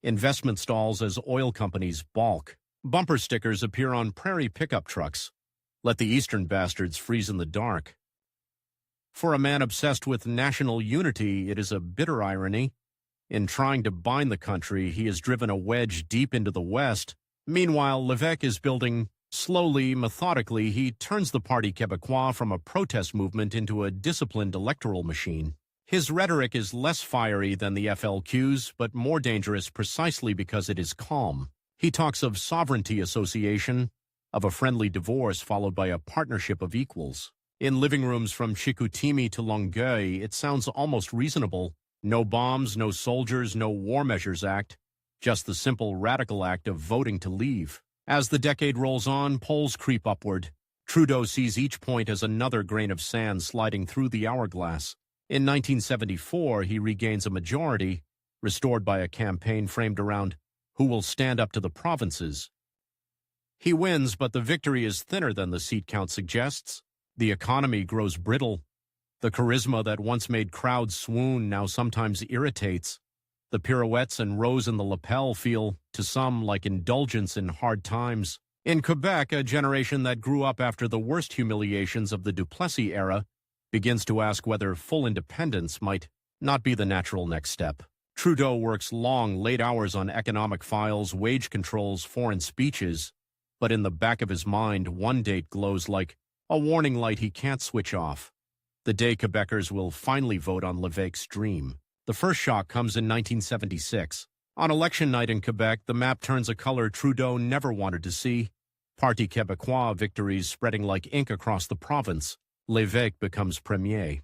Investment stalls as oil companies balk. Bumper stickers appear on prairie pickup trucks. Let the eastern bastards freeze in the dark. For a man obsessed with national unity, it is a bitter irony. In trying to bind the country, he has driven a wedge deep into the West. Meanwhile, Lévesque is building, slowly, methodically, he turns the Parti Québécois from a protest movement into a disciplined electoral machine. His rhetoric is less fiery than the FLQ's, but more dangerous precisely because it is calm. He talks of sovereignty association, of a friendly divorce followed by a partnership of equals. In living rooms from Chicoutimi to Longueuil, it sounds almost reasonable. No bombs, no soldiers, no War Measures Act, just the simple radical act of voting to leave. As the decade rolls on, polls creep upward. Trudeau sees each point as another grain of sand sliding through the hourglass. In 1974, he regains a majority, restored by a campaign framed around who will stand up to the provinces. He wins, but the victory is thinner than the seat count suggests. The economy grows brittle. The charisma that once made crowds swoon now sometimes irritates. The pirouettes and rows in the lapel feel, to some, like indulgence in hard times. In Quebec, a generation that grew up after the worst humiliations of the Duplessis era begins to ask whether full independence might not be the natural next step. Trudeau works long, late hours on economic files, wage controls, foreign speeches, but in the back of his mind, one date glows like a warning light he can't switch off. The day Quebecers will finally vote on Lévesque's dream. The first shock comes in 1976. On election night in Quebec, the map turns a color Trudeau never wanted to see. Parti Québécois victories spreading like ink across the province. Lévesque becomes premier.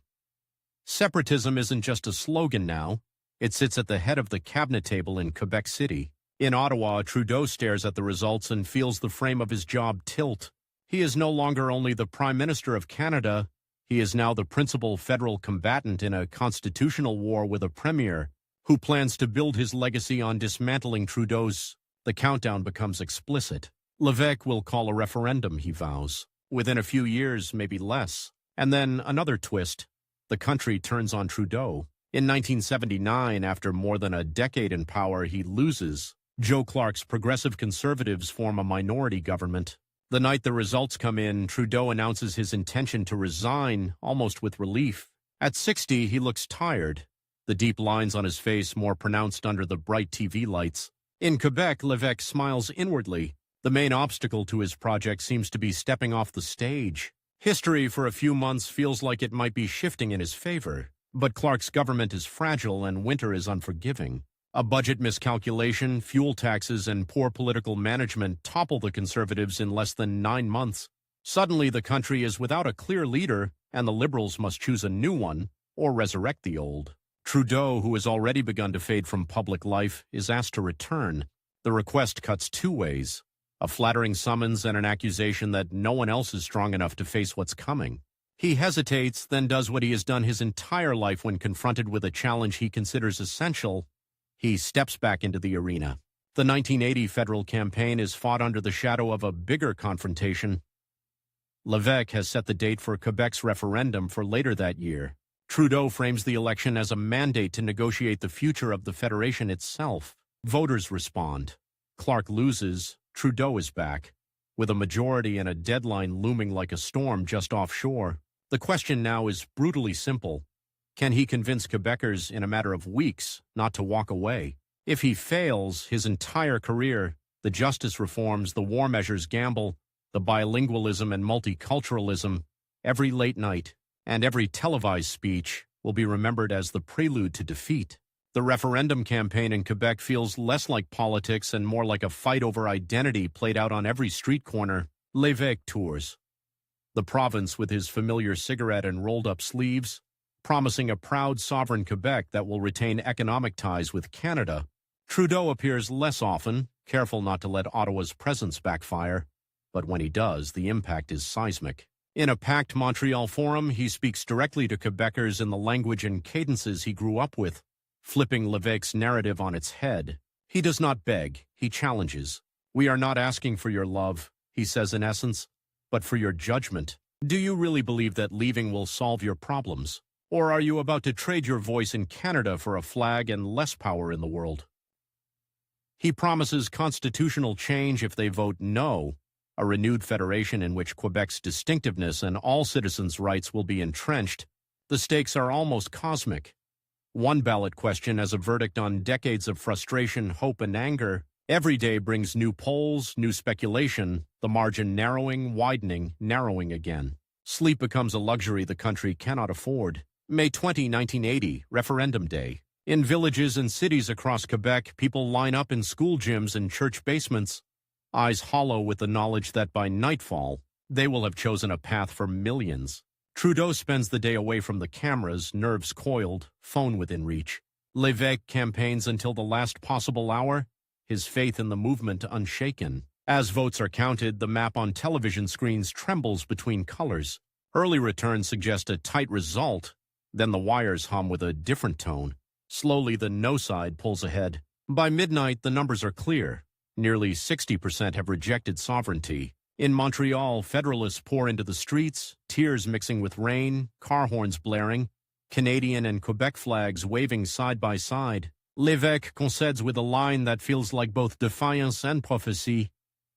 Separatism isn't just a slogan now. It sits at the head of the cabinet table in Quebec City. In Ottawa, Trudeau stares at the results and feels the frame of his job tilt. He is no longer only the Prime Minister of Canada, he is now the principal federal combatant in a constitutional war with a premier who plans to build his legacy on dismantling Trudeau's. The countdown becomes explicit. Lévesque will call a referendum, he vows. Within a few years, maybe less. And then another twist. The country turns on Trudeau. In 1979, after more than a decade in power, he loses. Joe Clark's Progressive Conservatives form a minority government. The night the results come in, Trudeau announces his intention to resign, almost with relief. At 60, he looks tired, the deep lines on his face more pronounced under the bright TV lights. In Quebec, Lévesque smiles inwardly. The main obstacle to his project seems to be stepping off the stage. History for a few months feels like it might be shifting in his favor. But Clark's government is fragile and winter is unforgiving. A budget miscalculation, fuel taxes, and poor political management topple the Conservatives in less than 9 months. Suddenly the country is without a clear leader, and the Liberals must choose a new one or resurrect the old. Trudeau, who has already begun to fade from public life, is asked to return. The request cuts two ways: a flattering summons and an accusation that no one else is strong enough to face what's coming. He hesitates, then does what he has done his entire life when confronted with a challenge he considers essential. He steps back into the arena. The 1980 federal campaign is fought under the shadow of a bigger confrontation. Lévesque has set the date for Quebec's referendum for later that year. Trudeau frames the election as a mandate to negotiate the future of the Federation itself. Voters respond. Clark loses. Trudeau is back, with a majority and a deadline looming like a storm just offshore. The question now is brutally simple. Can he convince Quebecers in a matter of weeks not to walk away? If he fails, his entire career, the justice reforms, the war measures gamble, the bilingualism and multiculturalism, every late night, and every televised speech will be remembered as the prelude to defeat. The referendum campaign in Quebec feels less like politics and more like a fight over identity played out on every street corner. Lévesque tours the province with his familiar cigarette and rolled-up sleeves, promising a proud sovereign Quebec that will retain economic ties with Canada. Trudeau appears less often, careful not to let Ottawa's presence backfire, but when he does, the impact is seismic. In a packed Montreal forum, he speaks directly to Quebecers in the language and cadences he grew up with, flipping Lévesque's narrative on its head. He does not beg, he challenges. "We are not asking for your love," he says in essence, "but for your judgment. Do you really believe that leaving will solve your problems? Or are you about to trade your voice in Canada for a flag and less power in the world?" He promises constitutional change if they vote no, a renewed federation in which Quebec's distinctiveness and all citizens' rights will be entrenched. The stakes are almost cosmic. One ballot question as a verdict on decades of frustration, hope, and anger. Every day brings new polls, new speculation, the margin narrowing, widening, narrowing again. Sleep becomes a luxury the country cannot afford. May 20, 1980, Referendum Day. In villages and cities across Quebec, people line up in school gyms and church basements, eyes hollow with the knowledge that by nightfall, they will have chosen a path for millions. Trudeau spends the day away from the cameras, nerves coiled, phone within reach. Lévesque campaigns until the last possible hour, his faith in the movement unshaken. As votes are counted, the map on television screens trembles between colors. Early returns suggest a tight result, then the wires hum with a different tone. Slowly, the no side pulls ahead. By midnight, the numbers are clear. Nearly 60% have rejected sovereignty. In Montreal, Federalists pour into the streets, tears mixing with rain, car horns blaring, Canadian and Quebec flags waving side by side. Lévesque concedes with a line that feels like both defiance and prophecy.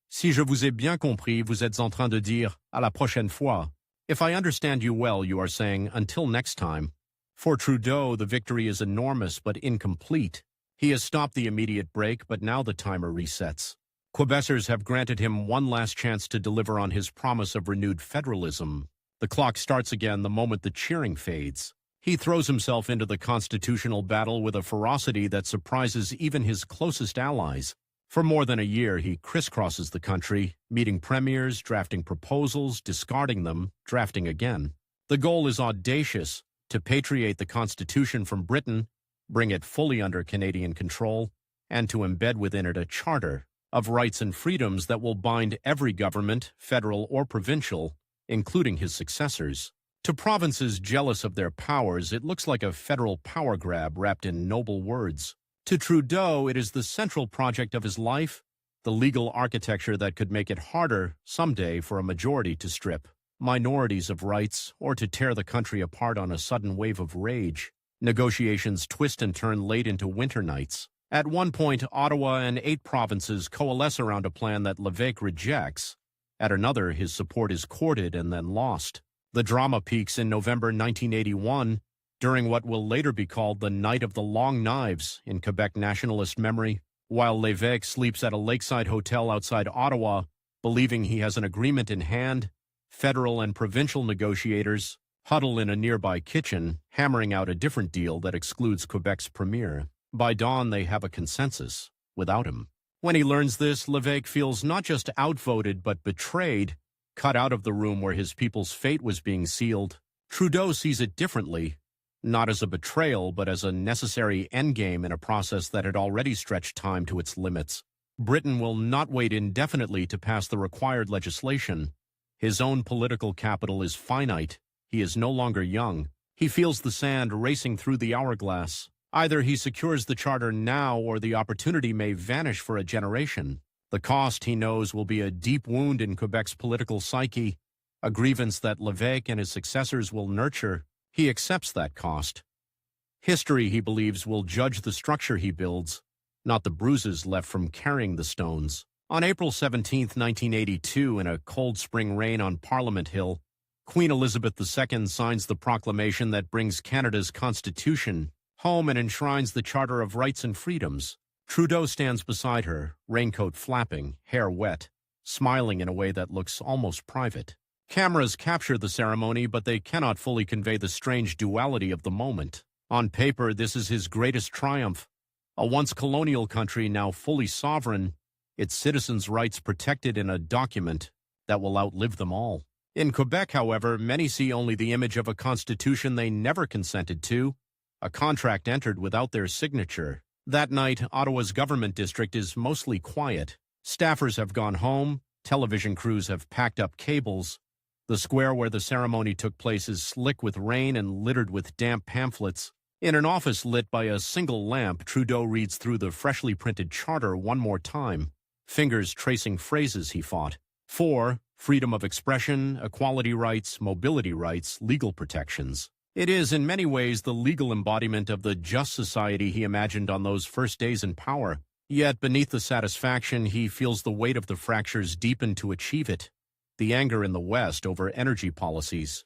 "Si je vous ai bien compris, vous êtes en train de dire, à la prochaine fois." If I understand you well, you are saying, until next time. For Trudeau, the victory is enormous but incomplete. He has stopped the immediate break, but now the timer resets. Quebecers have granted him one last chance to deliver on his promise of renewed federalism. The clock starts again the moment the cheering fades. He throws himself into the constitutional battle with a ferocity that surprises even his closest allies. For more than a year, he crisscrosses the country, meeting premiers, drafting proposals, discarding them, drafting again. The goal is audacious: to patriate the Constitution from Britain, bring it fully under Canadian control, and to embed within it a charter of rights and freedoms that will bind every government, federal or provincial, including his successors. To provinces jealous of their powers, it looks like a federal power grab wrapped in noble words. To Trudeau, it is the central project of his life, the legal architecture that could make it harder, someday, for a majority to strip minorities of rights or to tear the country apart on a sudden wave of rage. Negotiations twist and turn late into winter nights. At one point, Ottawa and 8 provinces coalesce around a plan that Lévesque rejects. At another, his support is courted and then lost. The drama peaks in November 1981, during what will later be called the Night of the Long Knives in Quebec nationalist memory. While Lévesque sleeps at a lakeside hotel outside Ottawa, believing he has an agreement in hand, federal and provincial negotiators huddle in a nearby kitchen, hammering out a different deal that excludes Quebec's premier. By dawn, they have a consensus, without him. When he learns this, Lévesque feels not just outvoted but betrayed. cut out of the room where his people's fate was being sealed. Trudeau sees it differently, not as a betrayal, but as a necessary endgame in a process that had already stretched time to its limits. Britain will not wait indefinitely to pass the required legislation. His own political capital is finite. He is no longer young. He feels the sand racing through the hourglass. Either he secures the charter now or the opportunity may vanish for a generation. The cost, he knows, will be a deep wound in Quebec's political psyche, a grievance that Lévesque and his successors will nurture. He accepts that cost. History, he believes, will judge the structure he builds, not the bruises left from carrying the stones. On April 17, 1982, in a cold spring rain on Parliament Hill, Queen Elizabeth II signs the proclamation that brings Canada's Constitution home and enshrines the Charter of Rights and Freedoms. Trudeau stands beside her, raincoat flapping, hair wet, smiling in a way that looks almost private. Cameras capture the ceremony, but they cannot fully convey the strange duality of the moment. On paper, this is his greatest triumph. A once colonial country now fully sovereign, its citizens' rights protected in a document that will outlive them all. In Quebec, however, many see only the image of a constitution they never consented to, a contract entered without their signature. That night, Ottawa's government district is mostly quiet. Staffers have gone home, television crews have packed up cables. The square where the ceremony took place is slick with rain and littered with damp pamphlets. In an office lit by a single lamp, Trudeau reads through the freshly printed charter one more time, fingers tracing phrases he fought. 4. Freedom of expression, equality rights, mobility rights, legal protections. It is, in many ways, the legal embodiment of the just society he imagined on those first days in power. Yet, beneath the satisfaction, he feels the weight of the fractures deepen to achieve it. The anger in the West over energy policies,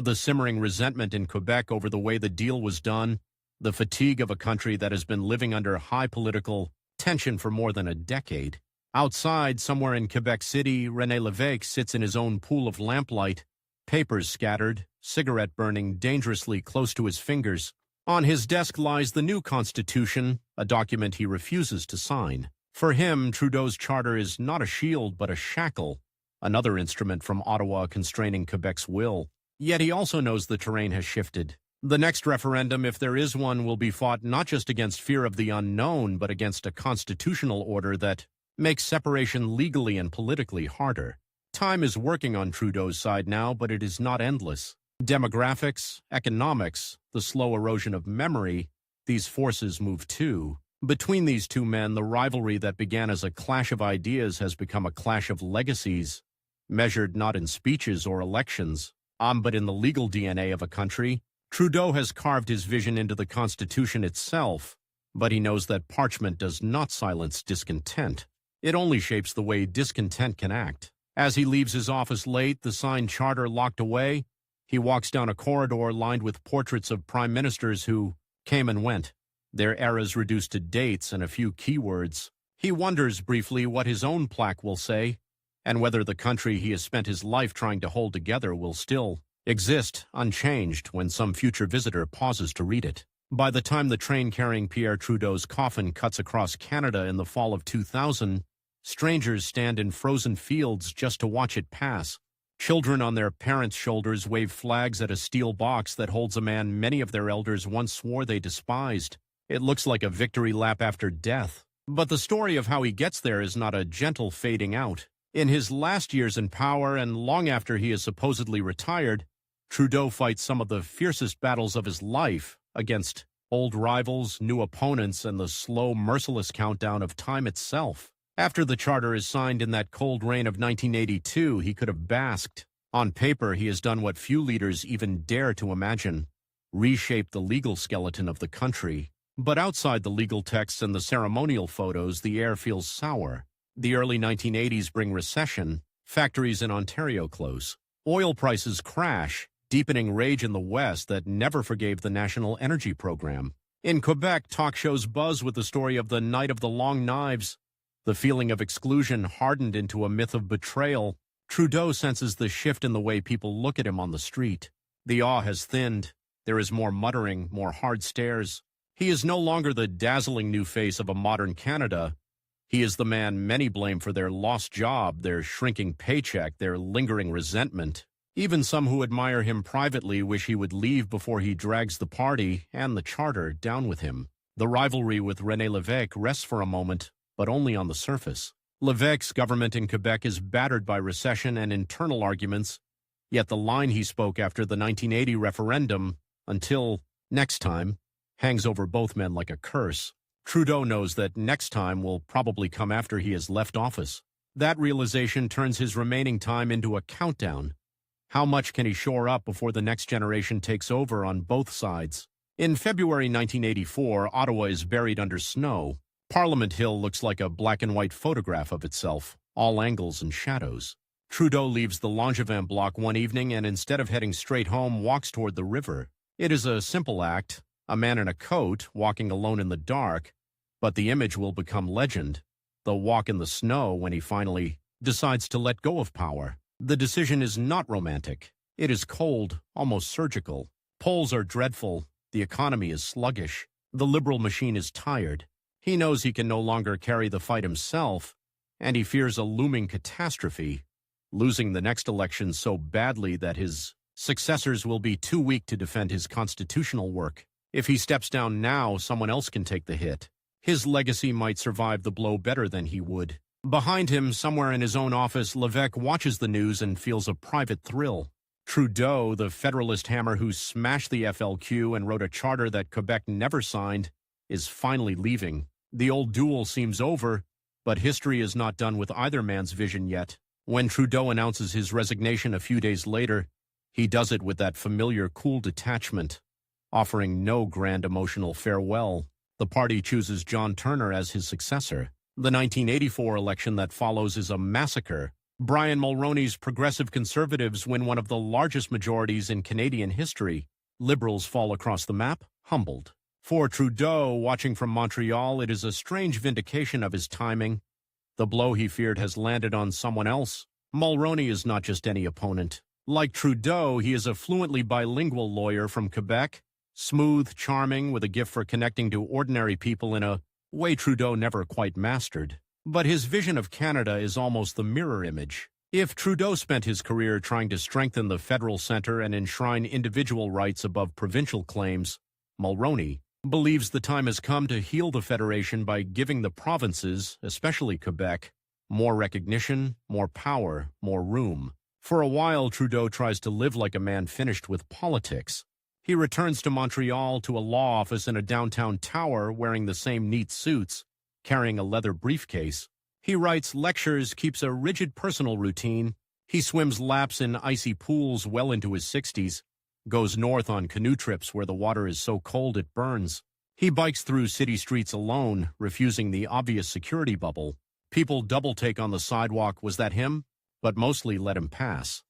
the simmering resentment in Quebec over the way the deal was done, the fatigue of a country that has been living under high political tension for more than a decade. Outside, somewhere in Quebec City, René Lévesque sits in his own pool of lamplight, papers scattered, cigarette burning dangerously close to his fingers. On his desk lies the new Constitution, a document he refuses to sign. For him, Trudeau's charter is not a shield but a shackle, another instrument from Ottawa constraining Quebec's will. Yet he also knows the terrain has shifted. The next referendum, if there is one, will be fought not just against fear of the unknown, but against a constitutional order that makes separation legally and politically harder. Time is working on Trudeau's side now, but it is not endless. Demographics, economics, the slow erosion of memory, these forces move too. Between these two men, the rivalry that began as a clash of ideas has become a clash of legacies, measured not in speeches or elections, but in the legal DNA of a country. Trudeau has carved his vision into the Constitution itself, but he knows that parchment does not silence discontent. It only shapes the way discontent can act. As he leaves his office late, the signed charter locked away, he walks down a corridor lined with portraits of prime ministers who came and went, their eras reduced to dates and a few keywords. He wonders briefly what his own plaque will say, and whether the country he has spent his life trying to hold together will still exist unchanged when some future visitor pauses to read it. By the time the train carrying Pierre Trudeau's coffin cuts across Canada in the fall of 2000, strangers stand in frozen fields just to watch it pass. Children on their parents' shoulders wave flags at a steel box that holds a man many of their elders once swore they despised. It looks like a victory lap after death. But the story of how he gets there is not a gentle fading out. In his last years in power and long after he is supposedly retired, Trudeau fights some of the fiercest battles of his life against old rivals, new opponents, and the slow, merciless countdown of time itself. After the charter is signed in that cold rain of 1982, he could have basked. On paper, he has done what few leaders even dare to imagine, reshaped the legal skeleton of the country. But outside the legal texts and the ceremonial photos, the air feels sour. The early 1980s bring recession, factories in Ontario close. Oil prices crash, deepening rage in the West that never forgave the national energy program. In Quebec, talk shows buzz with the story of the Night of the Long Knives. The feeling of exclusion hardened into a myth of betrayal. Trudeau senses the shift in the way people look at him on the street. The awe has thinned. There is more muttering, more hard stares. He is no longer the dazzling new face of a modern Canada, He is the man many blame for their lost job, their shrinking paycheck, their lingering resentment. Even some who admire him privately wish he would leave before he drags the party and the charter down with him. The rivalry with René Lévesque rests for a moment, but only on the surface. Lévesque's government in Quebec is battered by recession and internal arguments, yet the line he spoke after the 1980 referendum, "until next time," hangs over both men like a curse. Trudeau knows that next time will probably come after he has left office. That realization turns his remaining time into a countdown. How much can he shore up before the next generation takes over on both sides? In February 1984, Ottawa is buried under snow. Parliament Hill looks like a black-and-white photograph of itself, all angles and shadows. Trudeau leaves the Langevin block one evening and instead of heading straight home, walks toward the river. It is a simple act, a man in a coat walking alone in the dark, but the image will become legend. The walk in the snow when he finally decides to let go of power. The decision is not romantic. It is cold, almost surgical. Polls are dreadful. The economy is sluggish. The Liberal machine is tired. He knows he can no longer carry the fight himself, and he fears a looming catastrophe, losing the next election so badly that his successors will be too weak to defend his constitutional work. If he steps down now, someone else can take the hit. His legacy might survive the blow better than he would. Behind him, somewhere in his own office, Lévesque watches the news and feels a private thrill. Trudeau, the Federalist hammer who smashed the FLQ and wrote a charter that Quebec never signed, is finally leaving. The old duel seems over, but history is not done with either man's vision yet. When Trudeau announces his resignation a few days later, he does it with that familiar cool detachment, offering no grand emotional farewell. The party chooses John Turner as his successor. The 1984 election that follows is a massacre. Brian Mulroney's Progressive Conservatives win one of the largest majorities in Canadian history. Liberals fall across the map, humbled. For Trudeau, watching from Montreal, it is a strange vindication of his timing. The blow he feared has landed on someone else. Mulroney is not just any opponent. Like Trudeau, he is a fluently bilingual lawyer from Quebec, smooth, charming, with a gift for connecting to ordinary people in a way Trudeau never quite mastered. But his vision of Canada is almost the mirror image. If Trudeau spent his career trying to strengthen the federal centre and enshrine individual rights above provincial claims, Mulroney believes the time has come to heal the Federation by giving the provinces, especially Quebec, more recognition, more power, more room. For a while, Trudeau tries to live like a man finished with politics. He returns to Montreal to a law office in a downtown tower wearing the same neat suits, carrying a leather briefcase. He writes lectures, keeps a rigid personal routine. He swims laps in icy pools well into his 60s, goes north on canoe trips where the water is so cold it burns. He bikes through city streets alone, refusing the obvious security bubble. People double-take on the sidewalk, was that him? But mostly let him pass.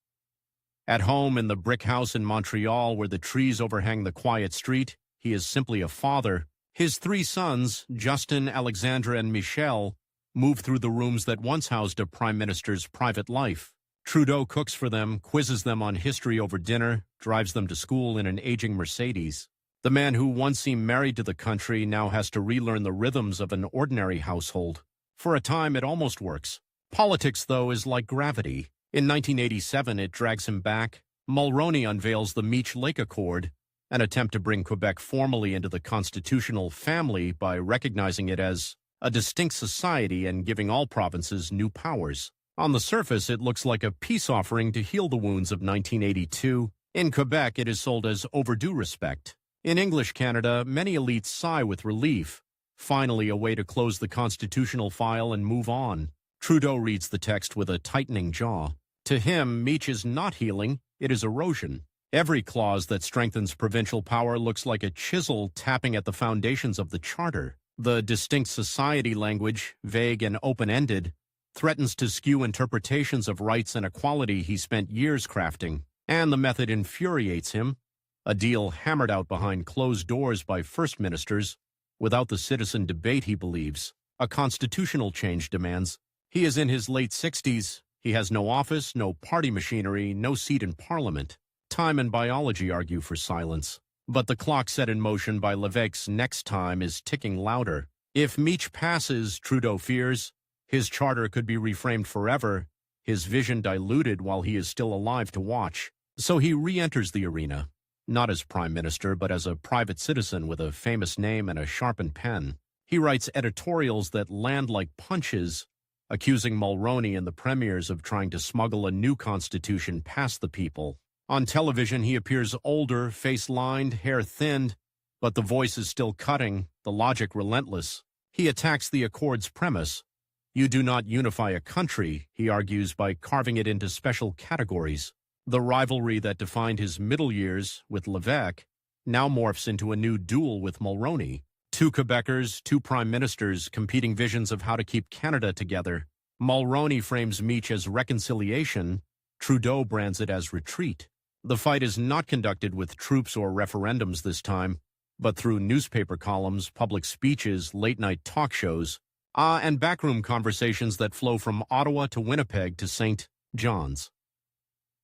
At home in the brick house in Montreal where the trees overhang the quiet street, he is simply a father. His 3 sons, Justin, Alexandra, and Michel, move through the rooms that once housed a prime minister's private life. Trudeau cooks for them, quizzes them on history over dinner, drives them to school in an aging Mercedes. The man who once seemed married to the country now has to relearn the rhythms of an ordinary household. For a time, it almost works. Politics, though, is like gravity. In 1987, it drags him back. Mulroney unveils the Meech Lake Accord, an attempt to bring Quebec formally into the constitutional family by recognizing it as a distinct society and giving all provinces new powers. On the surface, it looks like a peace offering to heal the wounds of 1982. In Quebec, it is sold as overdue respect. In English Canada, many elites sigh with relief. Finally, a way to close the constitutional file and move on. Trudeau reads the text with a tightening jaw. To him, Meech is not healing, it is erosion. Every clause that strengthens provincial power looks like a chisel tapping at the foundations of the Charter. The distinct society language, vague and open-ended, threatens to skew interpretations of rights and equality he spent years crafting, and the method infuriates him, a deal hammered out behind closed doors by first ministers, without the citizen debate he believes. A constitutional change demands. He is in his late 60s. He has no office, no party machinery, no seat in Parliament. Time and biology argue for silence. But the clock set in motion by Lévesque's next time is ticking louder. If Meech passes, Trudeau fears, his charter could be reframed forever, his vision diluted while he is still alive to watch. So he re-enters the arena, not as prime minister, but as a private citizen with a famous name and a sharpened pen. He writes editorials that land like punches, accusing Mulroney and the premiers of trying to smuggle a new constitution past the people. On television, he appears older, face lined, hair thinned, but the voice is still cutting, the logic relentless. He attacks the Accord's premise. You do not unify a country, he argues, by carving it into special categories. The rivalry that defined his middle years with Levesque now morphs into a new duel with Mulroney. Two Quebecers, two prime ministers, competing visions of how to keep Canada together. Mulroney frames Meech as reconciliation, Trudeau brands it as retreat. The fight is not conducted with troops or referendums this time, but through newspaper columns, public speeches, late-night talk shows, and backroom conversations that flow from Ottawa to Winnipeg to St. John's.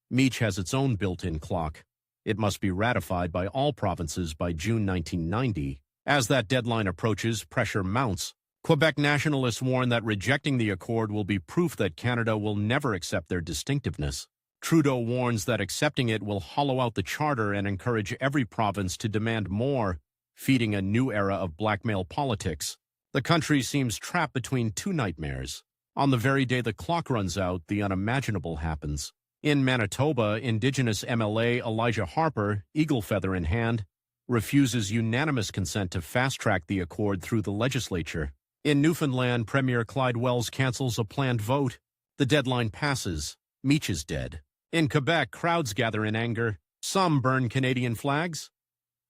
Meech has its own built-in clock. It must be ratified by all provinces by June 1990. As that deadline approaches, pressure mounts. Quebec nationalists warn that rejecting the Accord will be proof that Canada will never accept their distinctiveness. Trudeau warns that accepting it will hollow out the charter and encourage every province to demand more, feeding a new era of blackmail politics. The country seems trapped between two nightmares. On the very day the clock runs out, the unimaginable happens. In Manitoba, Indigenous MLA Elijah Harper, eagle feather in hand, refuses unanimous consent to fast-track the Accord through the legislature. In Newfoundland, Premier Clyde Wells cancels a planned vote. The deadline passes. Meech is dead. In Quebec, crowds gather in anger. Some burn Canadian flags.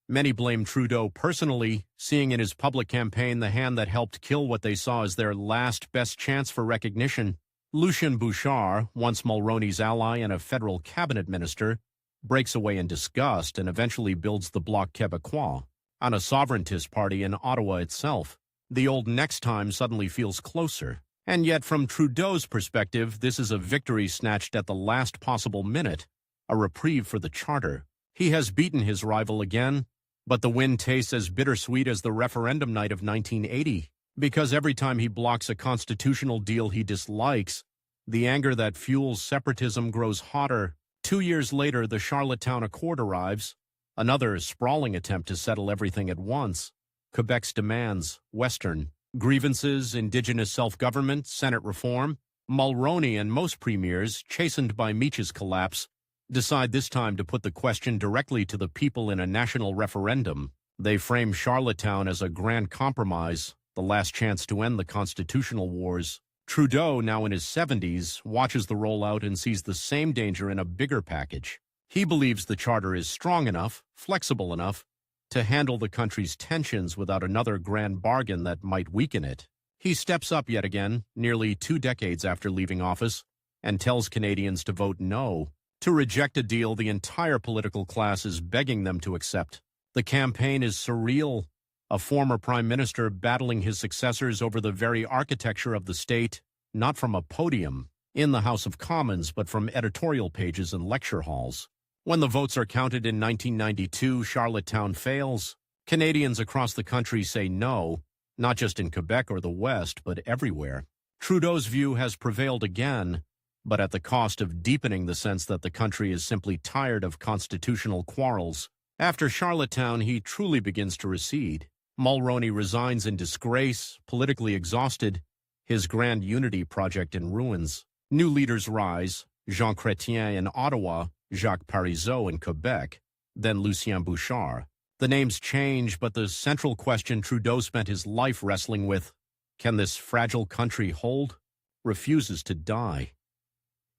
Many blame Trudeau personally, seeing in his public campaign the hand that helped kill what they saw as their last best chance for recognition. Lucien Bouchard, once Mulroney's ally and a federal cabinet minister, breaks away in disgust and eventually builds the Bloc Québécois, on a sovereigntist party in Ottawa itself. The old next time suddenly feels closer. And yet, from Trudeau's perspective, this is a victory snatched at the last possible minute, a reprieve for the charter. He has beaten his rival again, but the win tastes as bittersweet as the referendum night of 1980, because every time he blocks a constitutional deal he dislikes, the anger that fuels separatism grows hotter. 2 years later, the Charlottetown Accord arrives, another sprawling attempt to settle everything at once. Quebec's demands, Western, grievances, Indigenous self-government, Senate reform. Mulroney and most premiers, chastened by Meech's collapse, decide this time to put the question directly to the people in a national referendum. They frame Charlottetown as a grand compromise, the last chance to end the constitutional wars. Trudeau, now in his 70s, watches the rollout and sees the same danger in a bigger package. He believes the charter is strong enough, flexible enough, to handle the country's tensions without another grand bargain that might weaken it. He steps up yet again, nearly 2 decades after leaving office, and tells Canadians to vote no, to reject a deal the entire political class is begging them to accept. The campaign is surreal, a former prime minister battling his successors over the very architecture of the state, not from a podium in the House of Commons, but from editorial pages and lecture halls. When the votes are counted in 1992, Charlottetown fails. Canadians across the country say no, not just in Quebec or the West, but everywhere. Trudeau's view has prevailed again, but at the cost of deepening the sense that the country is simply tired of constitutional quarrels. After Charlottetown, he truly begins to recede. Mulroney resigns in disgrace, politically exhausted, his grand unity project in ruins. New leaders rise, Jean Chrétien in Ottawa, Jacques Parizeau in Quebec, then Lucien Bouchard. The names change, but the central question Trudeau spent his life wrestling with, can this fragile country hold, refuses to die.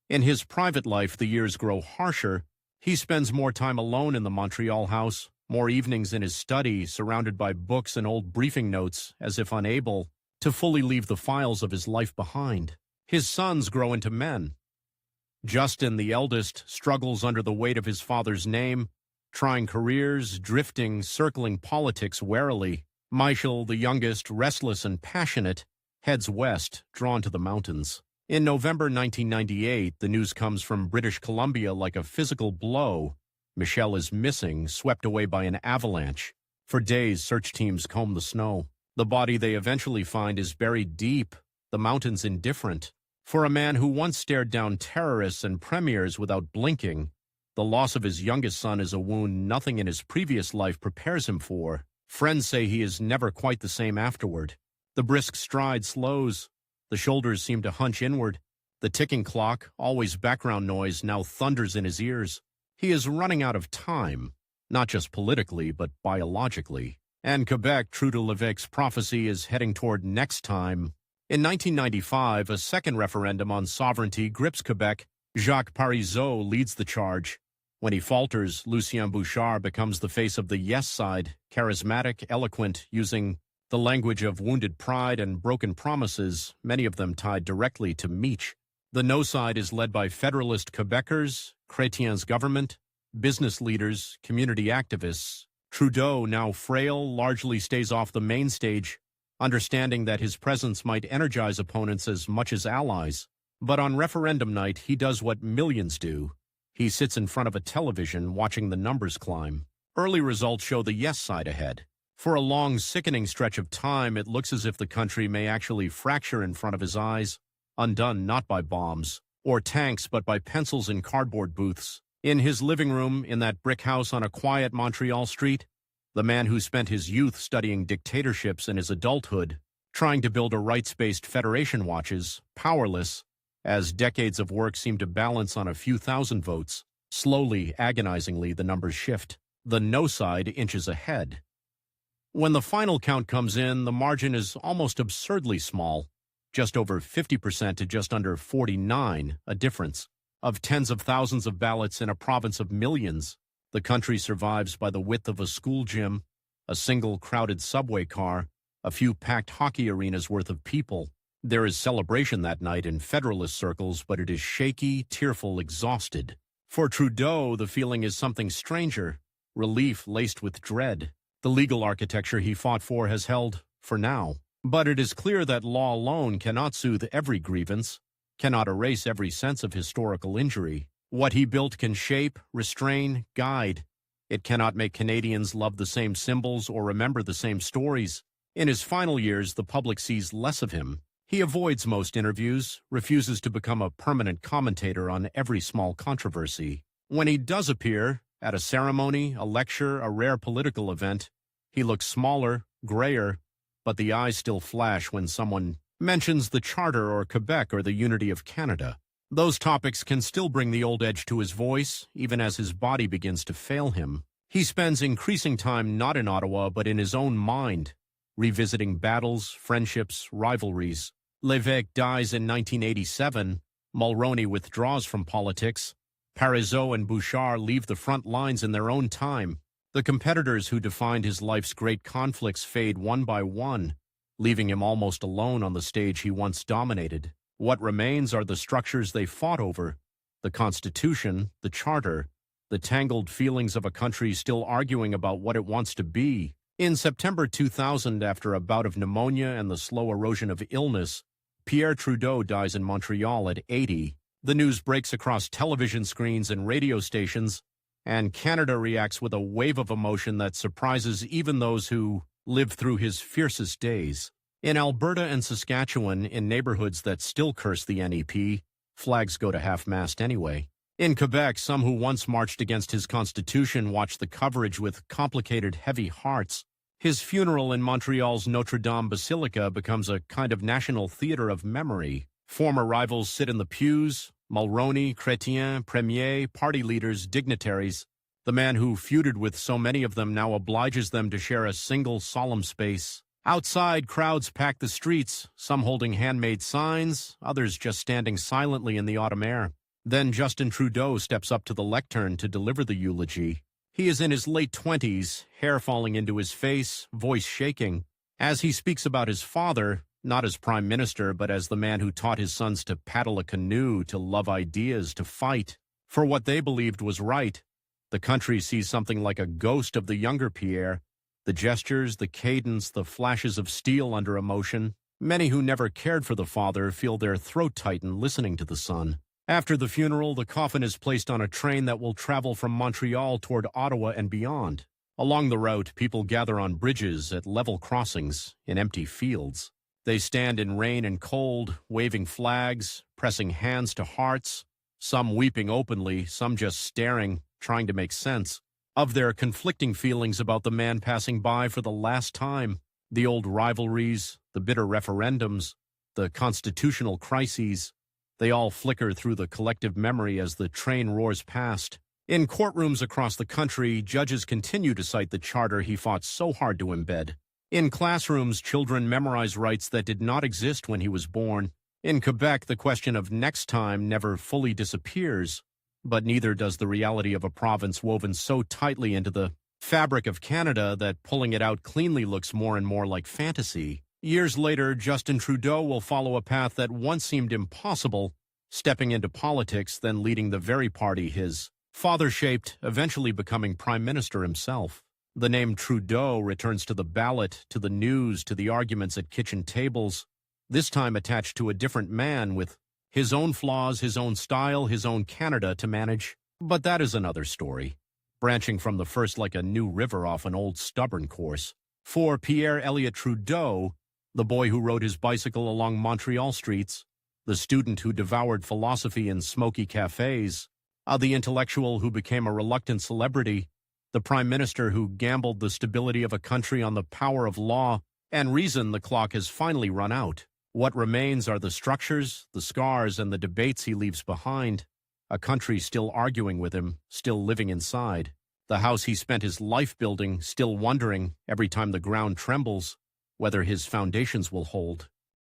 In his private life, the years grow harsher. He spends more time alone in the Montreal house, more evenings in his study, surrounded by books and old briefing notes, as if unable to fully leave the files of his life behind. His sons grow into men. Justin, the eldest, struggles under the weight of his father's name, trying careers, drifting, circling politics warily. Michael, the youngest, restless and passionate, heads west, drawn to the mountains. In November 1998, the news comes from British Columbia like a physical blow. Michelle is missing, swept away by an avalanche. For days, search teams comb the snow. The body they eventually find is buried deep, the mountains indifferent. For a man who once stared down terrorists and premiers without blinking, the loss of his youngest son is a wound nothing in his previous life prepares him for. Friends say he is never quite the same afterward. The brisk stride slows. The shoulders seem to hunch inward. The ticking clock, always background noise, now thunders in his ears. He is running out of time, not just politically, but biologically. And Quebec, true to Lévesque's prophecy, is heading toward next time. In 1995, a second referendum on sovereignty grips Quebec. Jacques Parizeau leads the charge. When he falters, Lucien Bouchard becomes the face of the yes side, charismatic, eloquent, using the language of wounded pride and broken promises, many of them tied directly to Meech. The no side is led by federalist Quebecers, Chrétien's government, business leaders, community activists. Trudeau, now frail, largely stays off the main stage, understanding that his presence might energize opponents as much as allies. But on referendum night, he does what millions do. He sits in front of a television watching the numbers climb. Early results show the yes side ahead. For a long, sickening stretch of time, it looks as if the country may actually fracture in front of his eyes, undone not by bombs or tanks, but by pencils in cardboard booths. In his living room, in that brick house on a quiet Montreal street, the man who spent his youth studying dictatorships and his adulthood, trying to build a rights-based federation, watches, powerless, as decades of work seem to balance on a few thousand votes. Slowly, agonizingly, the numbers shift. The no side inches ahead. When the final count comes in, the margin is almost absurdly small, just over 50% to just under 49, a difference of tens of thousands of ballots in a province of millions. The country survives by the width of a school gym, a single crowded subway car, a few packed hockey arenas worth of people. There is celebration that night in Federalist circles, but it is shaky, tearful, exhausted. For Trudeau, the feeling is something stranger, relief laced with dread. The legal architecture he fought for has held, for now. But it is clear that law alone cannot soothe every grievance, cannot erase every sense of historical injury. What he built can shape, restrain, guide. It cannot make Canadians love the same symbols or remember the same stories. In his final years, the public sees less of him. He avoids most interviews, refuses to become a permanent commentator on every small controversy. When he does appear, at a ceremony, a lecture, a rare political event, he looks smaller, grayer, but the eyes still flash when someone mentions the Charter or Quebec or the unity of Canada. Those topics can still bring the old edge to his voice, even as his body begins to fail him. He spends increasing time not in Ottawa, but in his own mind, revisiting battles, friendships, rivalries. Lévesque dies in 1987. Mulroney withdraws from politics. Parizeau and Bouchard leave the front lines in their own time. The competitors who defined his life's great conflicts fade one by one, leaving him almost alone on the stage he once dominated. What remains are the structures they fought over, the Constitution, the Charter, the tangled feelings of a country still arguing about what it wants to be. In September 2000, after a bout of pneumonia and the slow erosion of illness, Pierre Trudeau dies in Montreal at 80. The news breaks across television screens and radio stations, and Canada reacts with a wave of emotion that surprises even those who lived through his fiercest days. In Alberta and Saskatchewan, in neighborhoods that still curse the NEP, flags go to half-mast anyway. In Quebec, some who once marched against his constitution watch the coverage with complicated, heavy hearts. His funeral in Montreal's Notre Dame Basilica becomes a kind of national theater of memory. Former rivals sit in the pews, Mulroney, Chrétien, Premier, party leaders, dignitaries. The man who feuded with so many of them now obliges them to share a single solemn space. Outside, crowds pack the streets, some holding handmade signs, others just standing silently in the autumn air. Then Justin Trudeau steps up to the lectern to deliver the eulogy. He is in his late 20s, hair falling into his face, voice shaking. As he speaks about his father, not as prime minister, but as the man who taught his sons to paddle a canoe, to love ideas, to fight for what they believed was right, the country sees something like a ghost of the younger Pierre. The gestures, the cadence, the flashes of steel under emotion. Many who never cared for the father feel their throat tighten listening to the son. After the funeral, the coffin is placed on a train that will travel from Montreal toward Ottawa and beyond. Along the route, people gather on bridges, at level crossings, in empty fields. They stand in rain and cold, waving flags, pressing hands to hearts, some weeping openly, some just staring, trying to make sense of their conflicting feelings about the man passing by for the last time. The old rivalries, the bitter referendums, the constitutional crises, they all flicker through the collective memory as the train roars past. In courtrooms across the country, judges continue to cite the charter he fought so hard to embed. In classrooms, children memorize rights that did not exist when he was born. In Quebec, the question of next time never fully disappears, but neither does the reality of a province woven so tightly into the fabric of Canada that pulling it out cleanly looks more and more like fantasy. Years later, Justin Trudeau will follow a path that once seemed impossible, stepping into politics, then leading the very party his father shaped, eventually becoming Prime Minister himself. The name Trudeau returns to the ballot, to the news, to the arguments at kitchen tables, this time attached to a different man with his own flaws, his own style, his own Canada to manage. But that is another story, branching from the first like a new river off an old stubborn course. For Pierre Elliott Trudeau, the boy who rode his bicycle along Montreal streets, the student who devoured philosophy in smoky cafes, the intellectual who became a reluctant celebrity, the prime minister who gambled the stability of a country on the power of law and reason, the clock has finally run out. What remains are the structures, the scars, and the debates he leaves behind. A country still arguing with him, still living inside. The house he spent his life building, still wondering, every time the ground trembles, whether his foundations will hold.